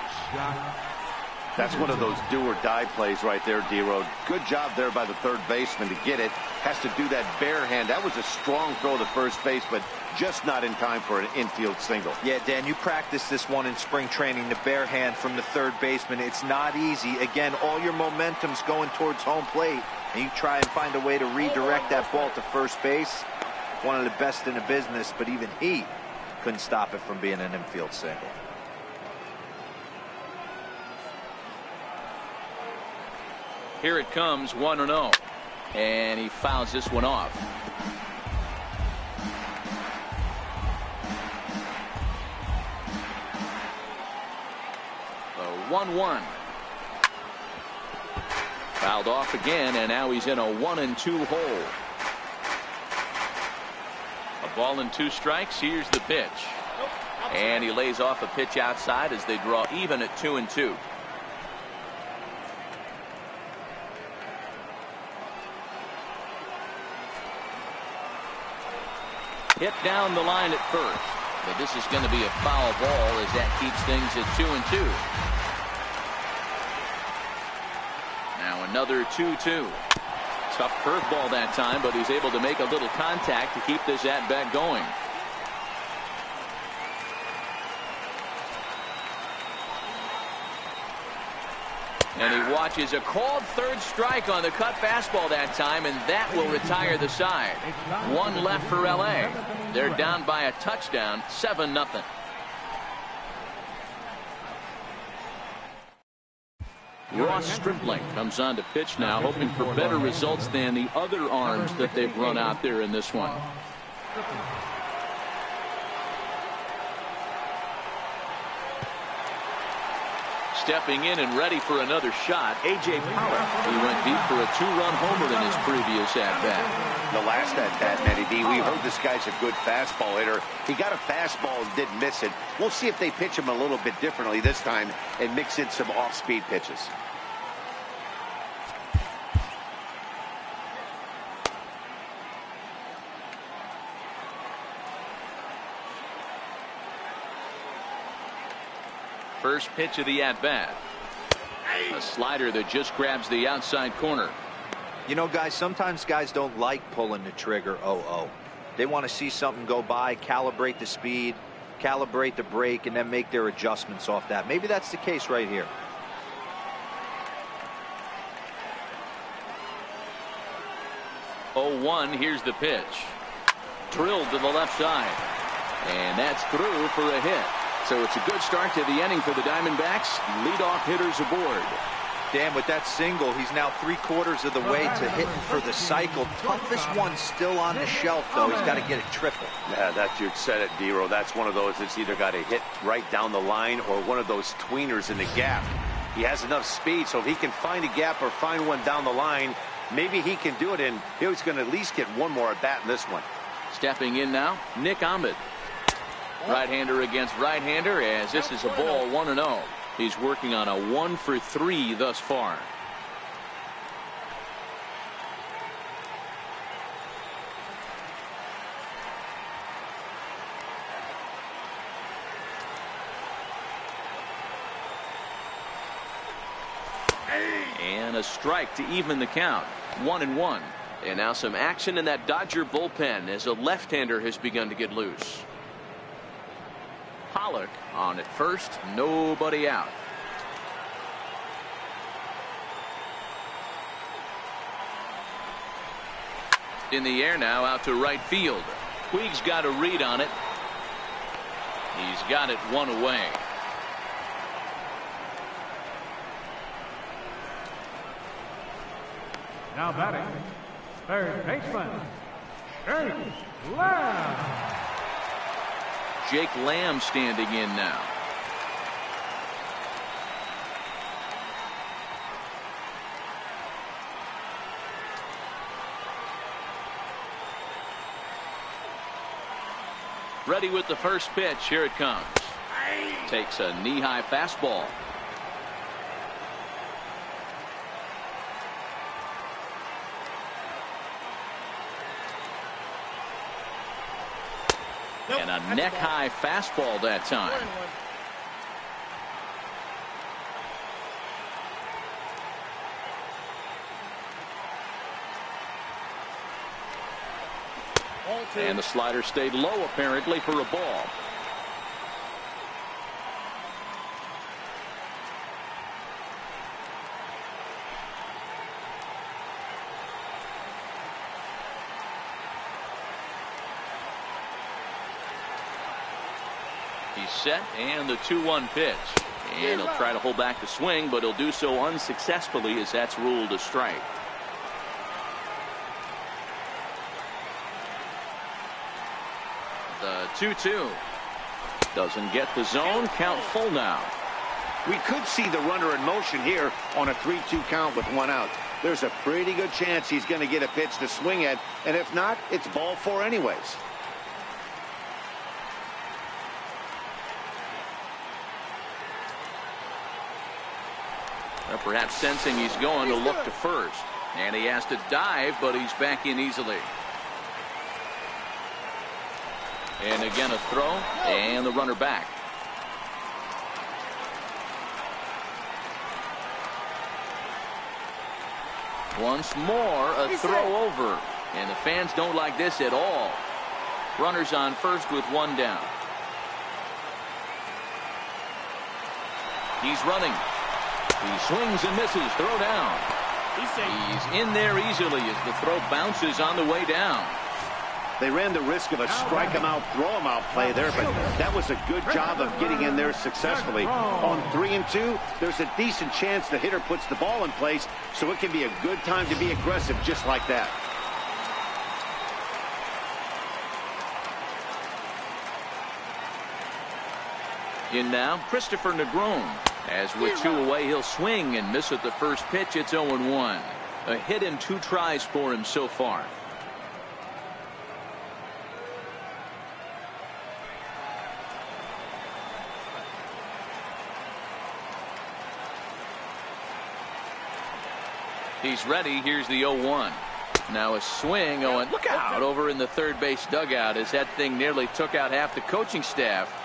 That's one of those do-or-die plays right there, D-Road. Good job there by the third baseman to get it. Has to do that bare hand. That was a strong throw to first base, but just not in time for an infield single. Yeah, Dan, you practiced this one in spring training, the bare hand from the third baseman. It's not easy. Again, all your momentum's going towards home plate, and you try and find a way to redirect that ball to first base. One of the best in the business, but even he couldn't stop it from being an infield single. Here it comes, 1-0. And he fouls this one off. The 1-1. Fouled off again, and now he's in a 1-2 hole. A ball and 2 strikes. Here's the pitch. And he lays off a pitch outside as they draw even at 2-2. Hit down the line at first, but this is going to be a foul ball as that keeps things at 2-2. Another 2-2. Tough curveball that time, but he's able to make a little contact to keep this at-bat going. And he watches a called third strike on the cut fastball that time, and that will retire the side. One left for LA. They're down by a touchdown, 7-0. Ross Stripling comes on to pitch now, hoping for better results than the other arms that they've run out there in this one. Stepping in and ready for another shot, A.J. Pollock. He went deep for a 2-run homer in his previous at-bat. The last at-bat, Matty D, we heard this guy's a good fastball hitter. He got a fastball and didn't miss it. We'll see if they pitch him a little bit differently this time and mix in some off-speed pitches. First pitch of the at-bat. A slider that just grabs the outside corner. You know, guys, sometimes guys don't like pulling the trigger 0-0. They want to see something go by, calibrate the speed, calibrate the break, and then make their adjustments off that. Maybe that's the case right here. Oh, 1, here's the pitch. Drilled to the left side. And that's through for a hit. So it's a good start to the inning for the Diamondbacks. Leadoff hitters aboard. Dan, with that single, he's now 3/4 of the way to hitting for the cycle. Toughest one still on the shelf, though. He's got to get a triple. Yeah, you said it, D-Row. That's one of those that's either got to hit right down the line or one of those tweeners in the gap. He has enough speed, so if he can find a gap or find one down the line, maybe he can do it, and he's going to at least get one more at bat in this one. Stepping in now, Nick Ahmed. Right-hander against right-hander, as this is a ball 1-0. He's working on a 1-for-3 thus far. And a strike to even the count. 1-1. And now some action in that Dodger bullpen as a left-hander has begun to get loose. Pollock on at first, nobody out. In the air now, out to right field. Puig's got a read on it. He's got it one away. Now batting, third baseman, Jake Lamb. Jake Lamb standing in now. Ready with the first pitch. Here it comes. Takes a knee-high fastball. And a neck-high fastball that time. And the slider stayed low apparently for a ball. He's set, and the 2-1 pitch. And he'll try to hold back the swing, but he'll do so unsuccessfully as that's ruled a strike. The 2-2. Doesn't get the zone. Count full now. We could see the runner in motion here on a 3-2 count with one out. There's a pretty good chance he's going to get a pitch to swing at, and if not, it's ball 4 anyways. Perhaps sensing he's going to look to first. And he has to dive, but he's back in easily. And again a throw, and the runner back. Once more, a throw over. And the fans don't like this at all. Runners on first with one down. He's running. He swings and misses. Throw down. He's in there easily as the throw bounces on the way down. They ran the risk of a strike him out, throw him out play there, but that was a good job of getting in there successfully. On 3-2, there's a decent chance the hitter puts the ball in place, so it can be a good time to be aggressive just like that. In now, Christopher Negron. As with 2 away, he'll swing and miss at the first pitch. It's 0-1. A hit in 2 tries for him so far. He's ready. Here's the 0-1. Now a swing. Oh, and look out over in the third base dugout as that thing nearly took out half the coaching staff.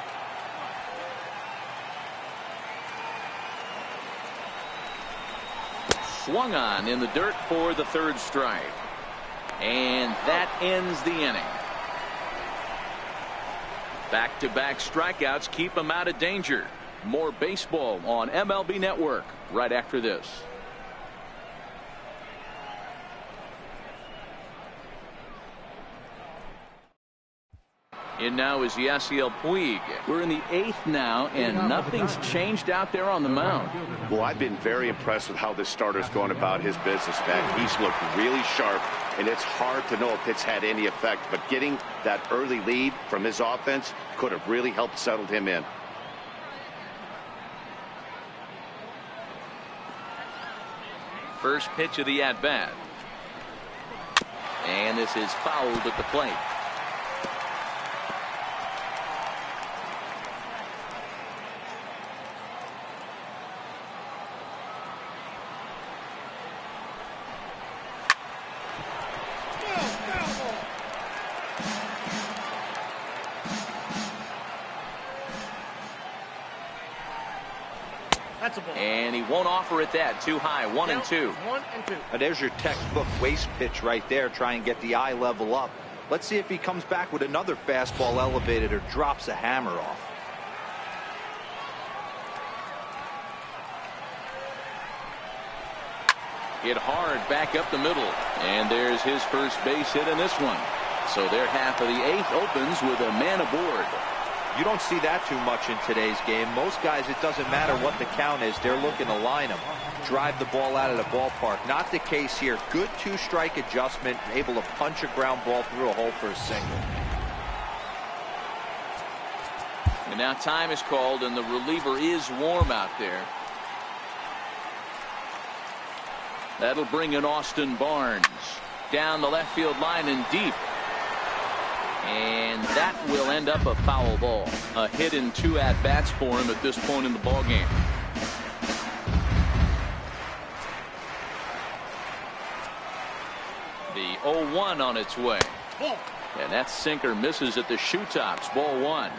Swung on in the dirt for the third strike. And that ends the inning. Back-to-back strikeouts keep him out of danger. More baseball on MLB Network right after this. In now is Yasiel Puig. We're in the 8th now, and nothing's changed out there on the mound. Well, I've been very impressed with how this starter's going about his business, man. He's looked really sharp, and it's hard to know if it's had any effect, but getting that early lead from his offense could have really helped settle him in. First pitch of the at-bat. And this is fouled at the plate. And he won't offer it that. Too high. 1-2. 1-2. There's your textbook waste pitch right there. Try and get the eye level up. Let's see if he comes back with another fastball elevated or drops a hammer off. Hit hard back up the middle. And there's his first base hit in this one. So their half of the 8th opens with a man aboard. You don't see that too much in today's game. Most guys, it doesn't matter what the count is. They're looking to line them, drive the ball out of the ballpark. Not the case here. Good 2-strike adjustment, able to punch a ground ball through a hole for a single. And now time is called, and the reliever is warm out there. That'll bring in Austin Barnes. Down the left field line and deep. And that will end up a foul ball. A hit in 2 at-bats for him at this point in the ballgame. The 0-1 on its way. And that sinker misses at the shoe tops. Ball 1.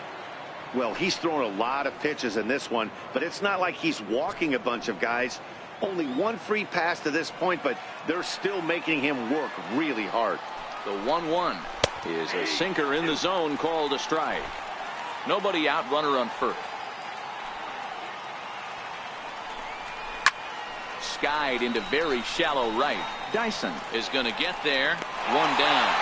Well, he's thrown a lot of pitches in this one, but it's not like he's walking a bunch of guys. Only 1 free pass to this point, but they're still making him work really hard. The 1-1 is a sinker in the zone, called a strike. Nobody out, runner on first. Skied into very shallow right. Dyson is going to get there. 1 down.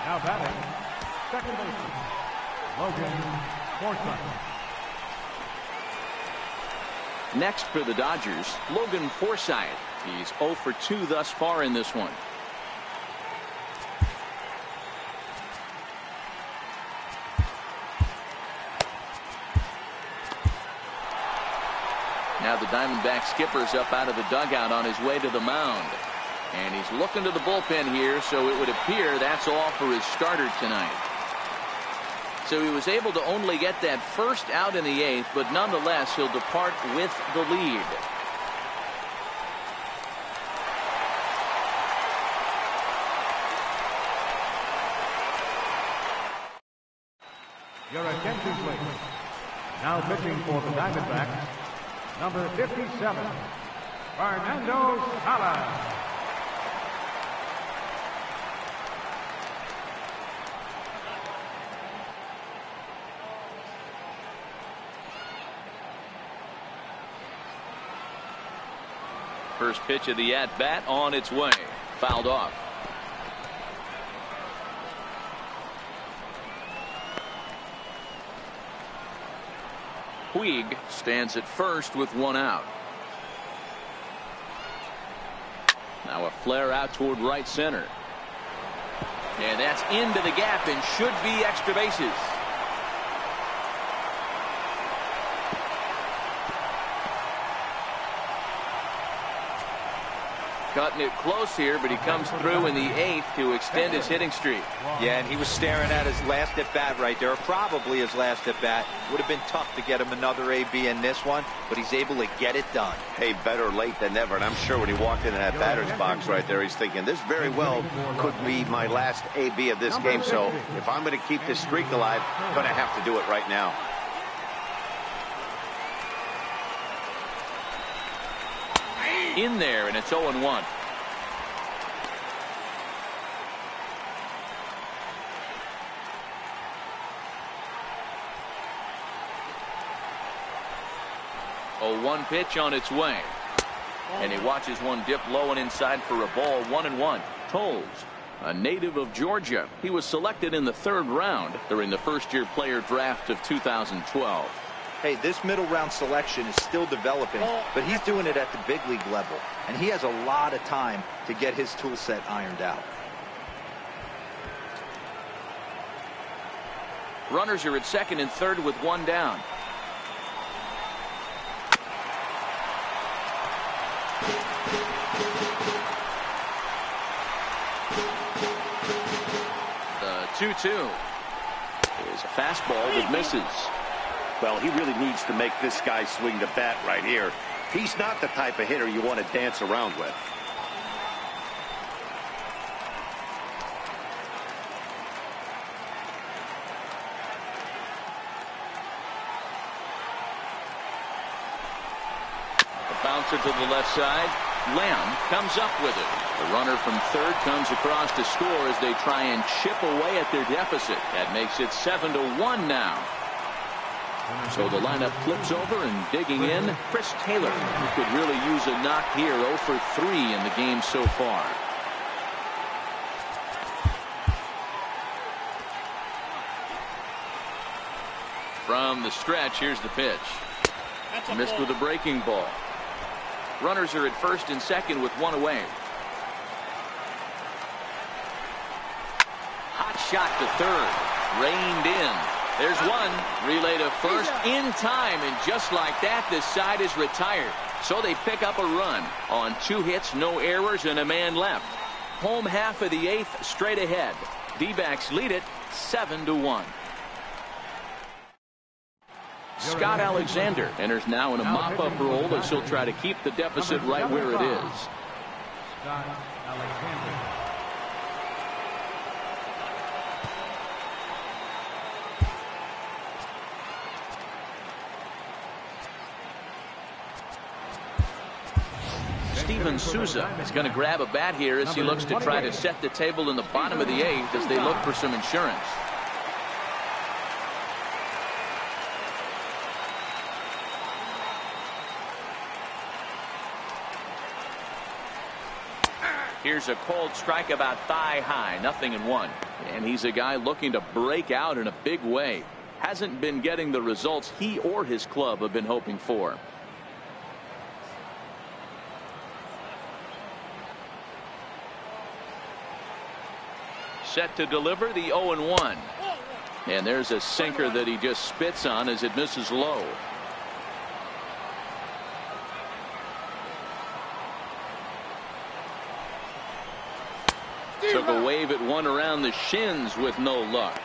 Now batting, second baseman, Logan Forsythe. Next for the Dodgers, Logan Forsythe. He's 0 for 2 thus far in this one. Now the Diamondback skipper's up out of the dugout on his way to the mound. And he's looking to the bullpen here, so it would appear that's all for his starter tonight. So he was able to only get that first out in the 8th, but nonetheless he'll depart with the lead. Your attention, please. Now pitching for the Diamondbacks, number 57, Fernando Salas. First pitch of the at-bat on its way. Fouled off. Puig stands at first with one out. Now a flare out toward right center. And that's into the gap and should be extra bases. Cutting it close here, but he comes through in the 8th to extend his hitting streak. Yeah, and he was staring at his last at bat right there, or probably his last at bat. Would have been tough to get him another AB in this one, but he's able to get it done. Hey, better late than never. And I'm sure when he walked into that batter's box right there, he's thinking, this very well could be my last AB of this game. So if I'm going to keep this streak alive, I'm going to have to do it right now. In there, and it's 0-1. A 1 pitch on its way. And he watches one dip low and inside for a ball. 1-1. Tolles, a native of Georgia. He was selected in the 3rd round during the first-year player draft of 2012. Hey, this middle round selection is still developing, but he's doing it at the big league level, and he has a lot of time to get his tool set ironed out. Runners are at second and third with one down. The 2-2 is a fastball that misses. Well, he really needs to make this guy swing the bat right here. He's not the type of hitter you want to dance around with. A bouncer to the left side. Lamb comes up with it. The runner from third comes across to score as they try and chip away at their deficit. That makes it 7-1 now. So the lineup flips over, and digging in, Chris Taylor, who could really use a knock here. 0 for 3 in the game so far. From the stretch, here's the pitch. Missed with a breaking ball. Runners are at first and second with one away. Hot shot to third. Reined in. There's one. Relay to first in time, and just like that, this side is retired. So they pick up a run on 2 hits, no errors, and a man left. Home half of the 8th straight ahead. D-backs lead it 7-1. Scott Alexander enters now in a mop-up role as he'll try to keep the deficit right where it is. Scott Alexander. Steven Souza is going to grab a bat here as he looks to try to set the table in the bottom of the 8th as they look for some insurance. Here's a cold strike about thigh high. 0-1. And he's a guy looking to break out in a big way. Hasn't been getting the results he or his club have been hoping for. Set to deliver the 0-1. And there's a sinker that he just spits on as it misses low. Took a wave at one around the shins with no luck.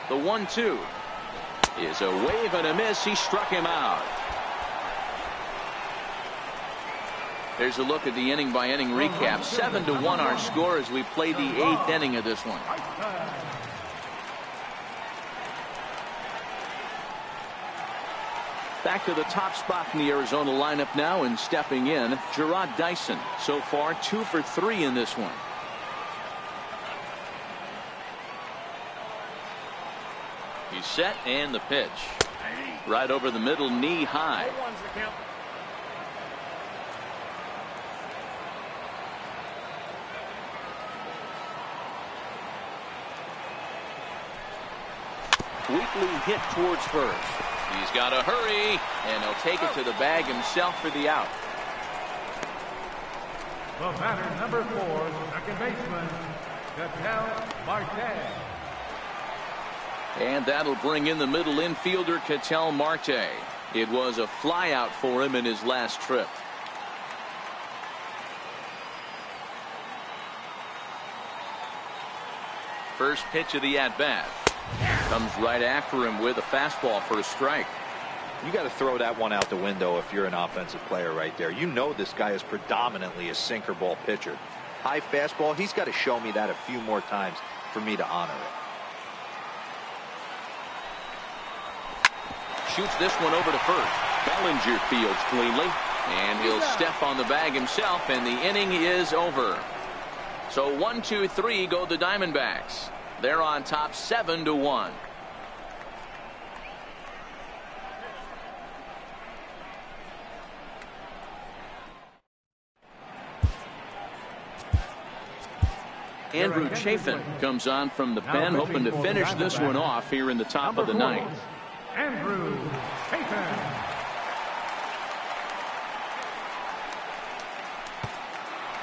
The 1-2 is a wave and a miss. He struck him out. There's a look at the inning-by-inning recap. 7-1 our score as we play the 8th inning of this one. Back to the top spot in the Arizona lineup now, and stepping in, Gerard Dyson. So far, 2 for 3 in this one. He's set, and the pitch. Right over the middle, knee high. Weakly hit towards first. He's got to hurry, and he'll take it to the bag himself for the out. The batter, number 4, second baseman, Ketel Marte. And that'll bring in the middle infielder, Ketel Marte. It was a flyout for him in his last trip. First pitch of the at-bat. Comes right after him with a fastball for a strike. You got to throw that one out the window if you're an offensive player right there. You know this guy is predominantly a sinker ball pitcher. High fastball, he's got to show me that a few more times for me to honor it. Shoots this one over to first. Bellinger fields cleanly, and he'll step on the bag himself, and the inning is over. So 1, 2, 3 go the Diamondbacks. They're on top 7-1. Andrew Chafin comes on from the pen, hoping to finish this one off here in the top of the ninth. Andrew Chafin.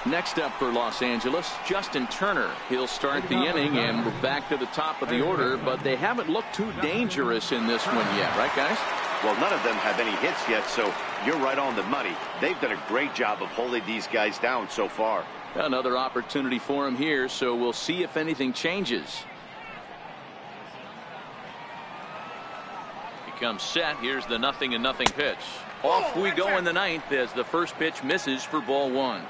Next up for Los Angeles, Justin Turner. He'll start the inning, and we're back to the top of the order, but they haven't looked too dangerous in this one yet, right, guys? Well, none of them have any hits yet, so you're right on the money. They've done a great job of holding these guys down so far. Another opportunity for him here, so we'll see if anything changes. He comes set. Here's the 0-0 pitch. Off we go in the ninth as the first pitch misses for ball 1.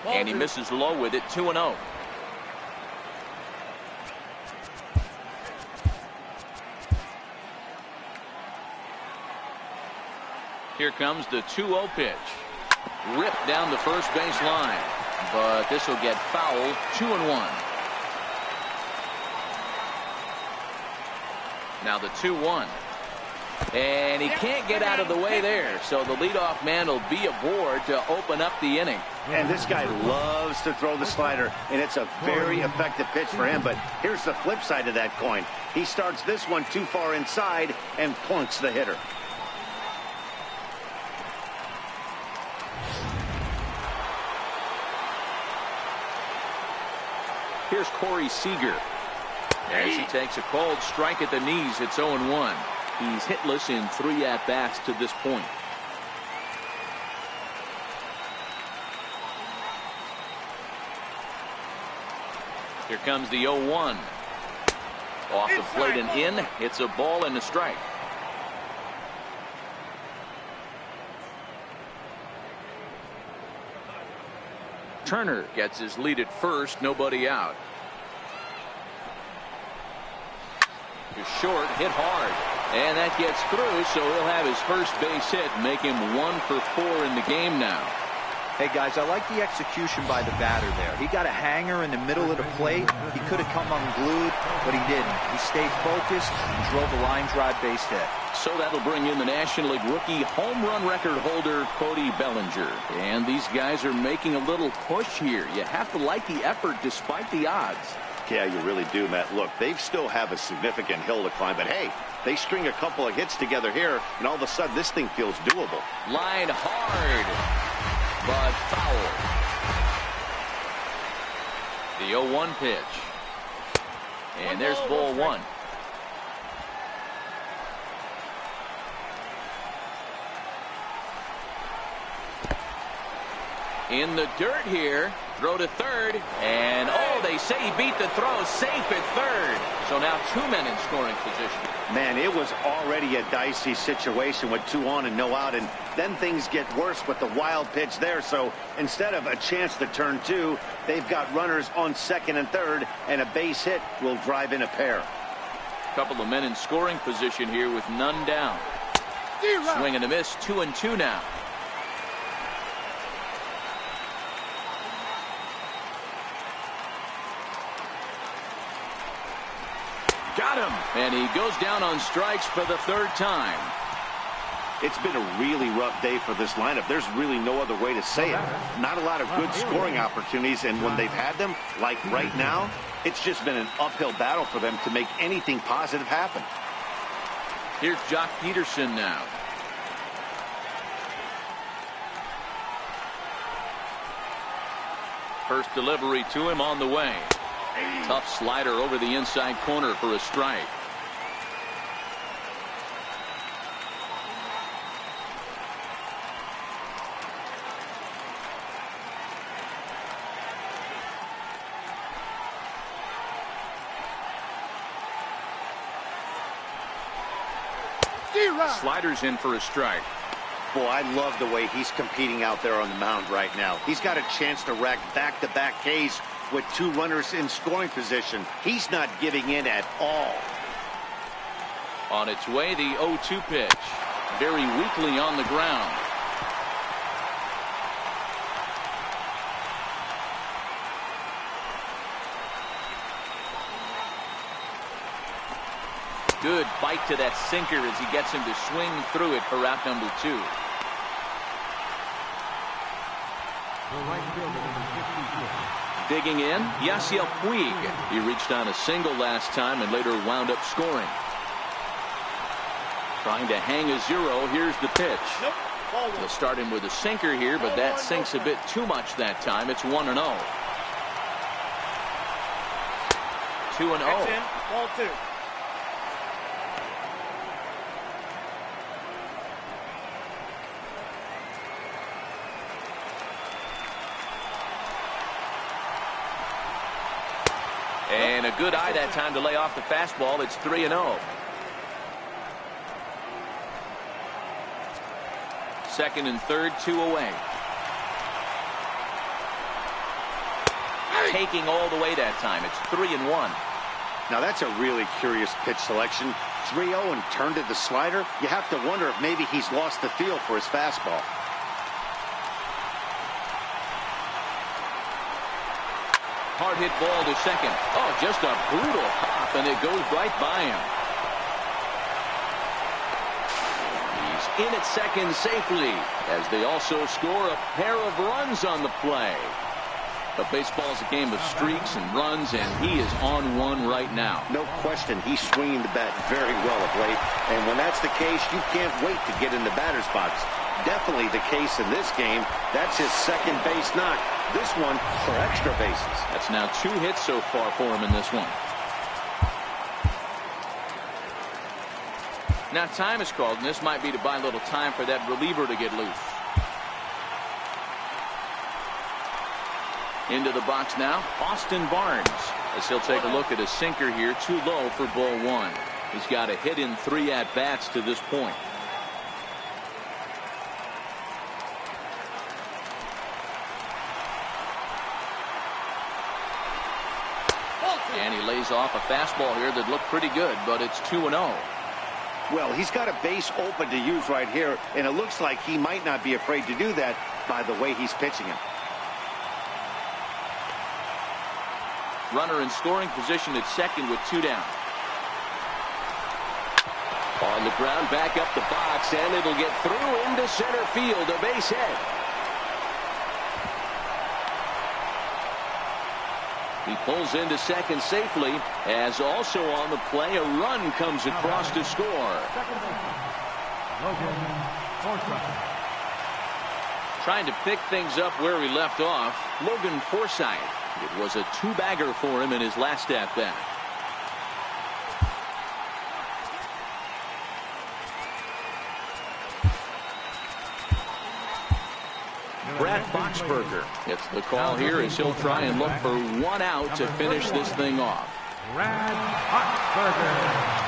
And he misses low with it, 2-0. Here comes the 2-0 pitch. Ripped down the first base line. But this will get fouled, 2-1. Now the 2-1. And he can't get out of the way there, so the leadoff man will be aboard to open up the inning. And this guy loves to throw the slider, and it's a very effective pitch for him. But here's the flip side of that coin. He starts this one too far inside and plunks the hitter. Here's Corey Seager. As he takes a cold strike at the knees, it's 0-1. He's hitless in 3 at-bats to this point. Here comes the 0-1. Off the plate and in. It's a ball and a strike. Turner gets his lead at first, nobody out. He's short, hit hard. And that gets through, so he'll have his first base hit, make him 1 for 4 in the game now. Hey, guys, I like the execution by the batter there. He got a hanger in the middle of the plate. He could have come unglued, but he didn't. He stayed focused and drove a line drive base hit. So that'll bring in the National League rookie home run record holder, Cody Bellinger. And these guys are making a little push here. You have to like the effort despite the odds. Yeah, you really do, Matt. Look, they still have a significant hill to climb, but hey, they string a couple of hits together here, and all of a sudden this thing feels doable. Line hard, but foul. The 0-1 pitch. And there's ball 1. In the dirt here. Throw to third. And, oh, they say he beat the throw. Safe at third. So now 2 men in scoring position. Man, it was already a dicey situation with 2 on and no out. And then things get worse with the wild pitch there. So instead of a chance to turn 2, they've got runners on second and third. And a base hit will drive in a pair. Couple of men in scoring position here with none down. Swing and a miss. 2-2 now. Got him. And he goes down on strikes for the 3rd time. It's been a really rough day for this lineup. There's really no other way to say it. Not a lot of good scoring opportunities, and when they've had them, like right now, it's just been an uphill battle for them to make anything positive happen. Here's Jock Peterson now. First delivery to him on the way. Tough slider over the inside corner for a strike. Sliders in for a strike. Boy, I love the way he's competing out there on the mound right now. He's got a chance to rack back-to-back Ks with 2 runners in scoring position. He's not giving in at all. On its way, the 0-2 pitch. Very weakly on the ground. Good bite to that sinker as he gets him to swing through it for out number 2. The right fielder, number 56. Digging in, Yasiel Puig. He reached on a single last time and later wound up scoring. Trying to hang a 0. Here's the pitch. They'll start him with a sinker here, but that sinks a bit too much that time. It's 1-0. 2-0. Ball 2. And a good eye that time to lay off the fastball. It's 3-0. Second and third, 2 away. Taking all the way that time. It's 3-1. Now that's a really curious pitch selection. 3-0 and turned to the slider. You have to wonder if maybe he's lost the feel for his fastball. Hard hit ball to second. Oh, just a brutal pop, and it goes right by him. He's in at second safely, as they also score a pair of runs on the play. But baseball's a game of streaks and runs, and he is on one right now. No question, he's swinging the bat very well of late. And when that's the case, you can't wait to get in the batter's box. Definitely the case in this game. That's his second base knock. This one for extra bases. That's now 2 hits so far for him in this one. Now time is called, and this might be to buy a little time for that reliever to get loose. Into the box now, Austin Barnes, as he'll take a look at a sinker here, too low for ball 1. He's got a hit in 3 at-bats to this point. And he lays off a fastball here that looked pretty good, but it's 2-0. Well, he's got a base open to use right here, and it looks like he might not be afraid to do that by the way he's pitching him. Runner in scoring position at second with 2 down. On the ground, back up the box, and it'll get through into center field, a base hit. He pulls into second safely, as also on the play, a run comes across to score. Trying to pick things up where he left off, Logan Forsythe. It was a 2-bagger for him in his last at-bat. Brad Boxberger. It's the call here as he'll try and look for one out to finish this thing off. Brad Boxberger.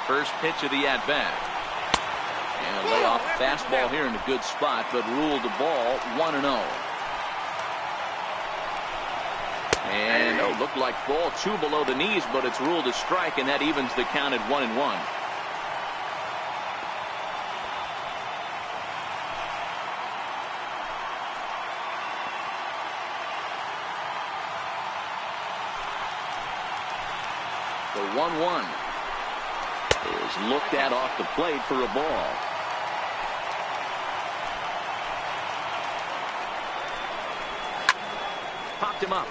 First pitch of the at-bat. And a layoff fastball here in a good spot, but ruled the ball 1-0. And looked like ball 2 below the knees, but it's ruled a strike, and that evens the count at 1-1. The 1-1 is looked at off the plate for a ball. Popped him up.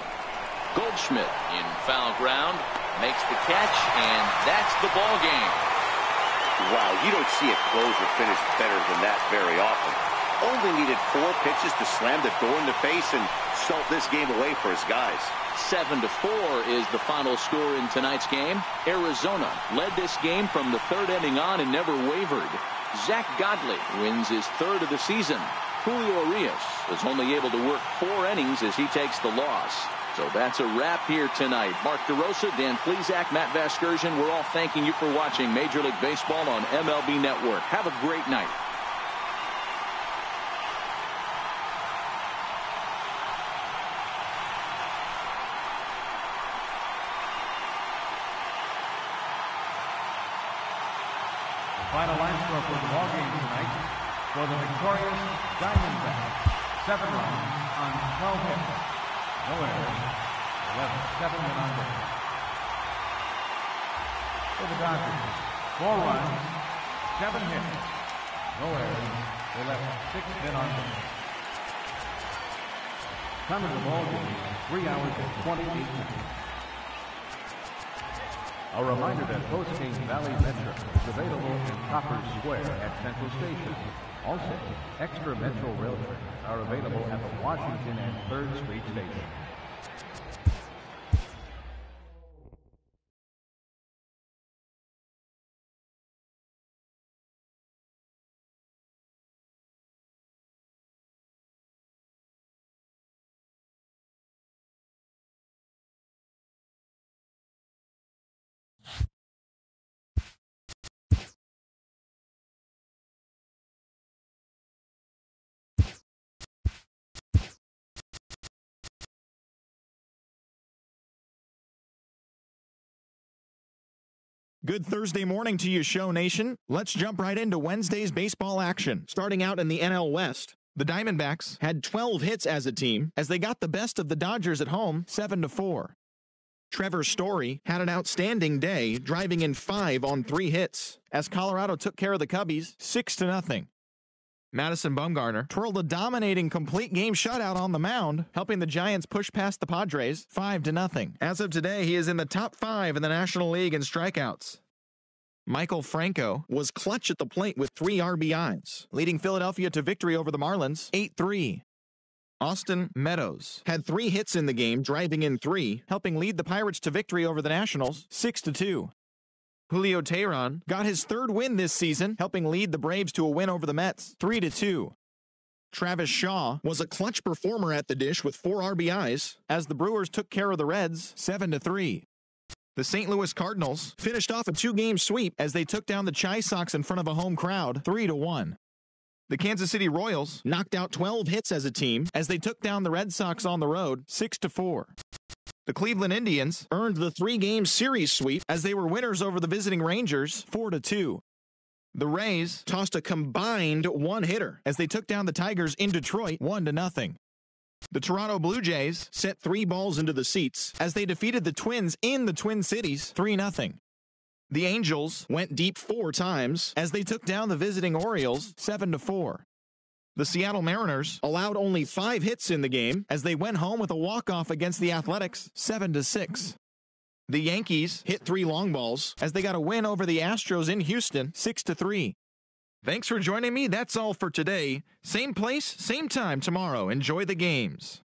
Goldschmidt in foul ground makes the catch, and that's the ball game. Wow, you don't see a closer finish better than that very often. Only needed 4 pitches to slam the door in the face and salt this game away for his guys. 7-4 is the final score in tonight's game. Arizona led this game from the 3rd inning on and never wavered. Zach Godley wins his 3rd of the season. Julio Urias was only able to work 4 innings as he takes the loss. So that's a wrap here tonight. Mark DeRosa, Dan Plesac, Matt Vasgersian, we're all thanking you for watching Major League Baseball on MLB Network. Have a great night. Final line score for the ball game tonight. For the victorious Diamondbacks, 7 runs on 12 hits. No errors. 7 men on base. For the Dodgers, 4 runs, 7 hits. No errors. They left 6 men on base. Time of the ball game, 3 hours and 28 minutes. A reminder that Postgame Valley Metro is available in Copper Square at Central Station. Also, extra Metro rail trains are available at the Washington and 3rd Street Station. Good Thursday morning to you, Show Nation. Let's jump right into Wednesday's baseball action. Starting out in the NL West, the Diamondbacks had 12 hits as a team as they got the best of the Dodgers at home, 7-4. Trevor Story had an outstanding day, driving in 5 on 3 hits as Colorado took care of the Cubbies 6-0. Madison Bumgarner twirled a dominating complete game shutout on the mound, helping the Giants push past the Padres 5-0. As of today, he is in the top 5 in the National League in strikeouts. Michael Franco was clutch at the plate with 3 RBIs, leading Philadelphia to victory over the Marlins 8-3. Austin Meadows had 3 hits in the game, driving in 3, helping lead the Pirates to victory over the Nationals 6-2. Julio Teheran got his 3rd win this season, helping lead the Braves to a win over the Mets 3-2. Travis Shaw was a clutch performer at the dish with 4 RBIs as the Brewers took care of the Reds 7-3. The St. Louis Cardinals finished off a 2-game sweep as they took down the Chi Sox in front of a home crowd 3-1. The Kansas City Royals knocked out 12 hits as a team as they took down the Red Sox on the road 6-4. The Cleveland Indians earned the 3-game series sweep as they were winners over the visiting Rangers 4-2. The Rays tossed a combined 1-hitter as they took down the Tigers in Detroit 1-0. The Toronto Blue Jays sent 3 balls into the seats as they defeated the Twins in the Twin Cities 3-0. The Angels went deep 4 times as they took down the visiting Orioles 7-4. The Seattle Mariners allowed only 5 hits in the game as they went home with a walk-off against the Athletics 7-6. The Yankees hit 3 long balls as they got a win over the Astros in Houston 6-3. Thanks for joining me. That's all for today. Same place, same time tomorrow. Enjoy the games.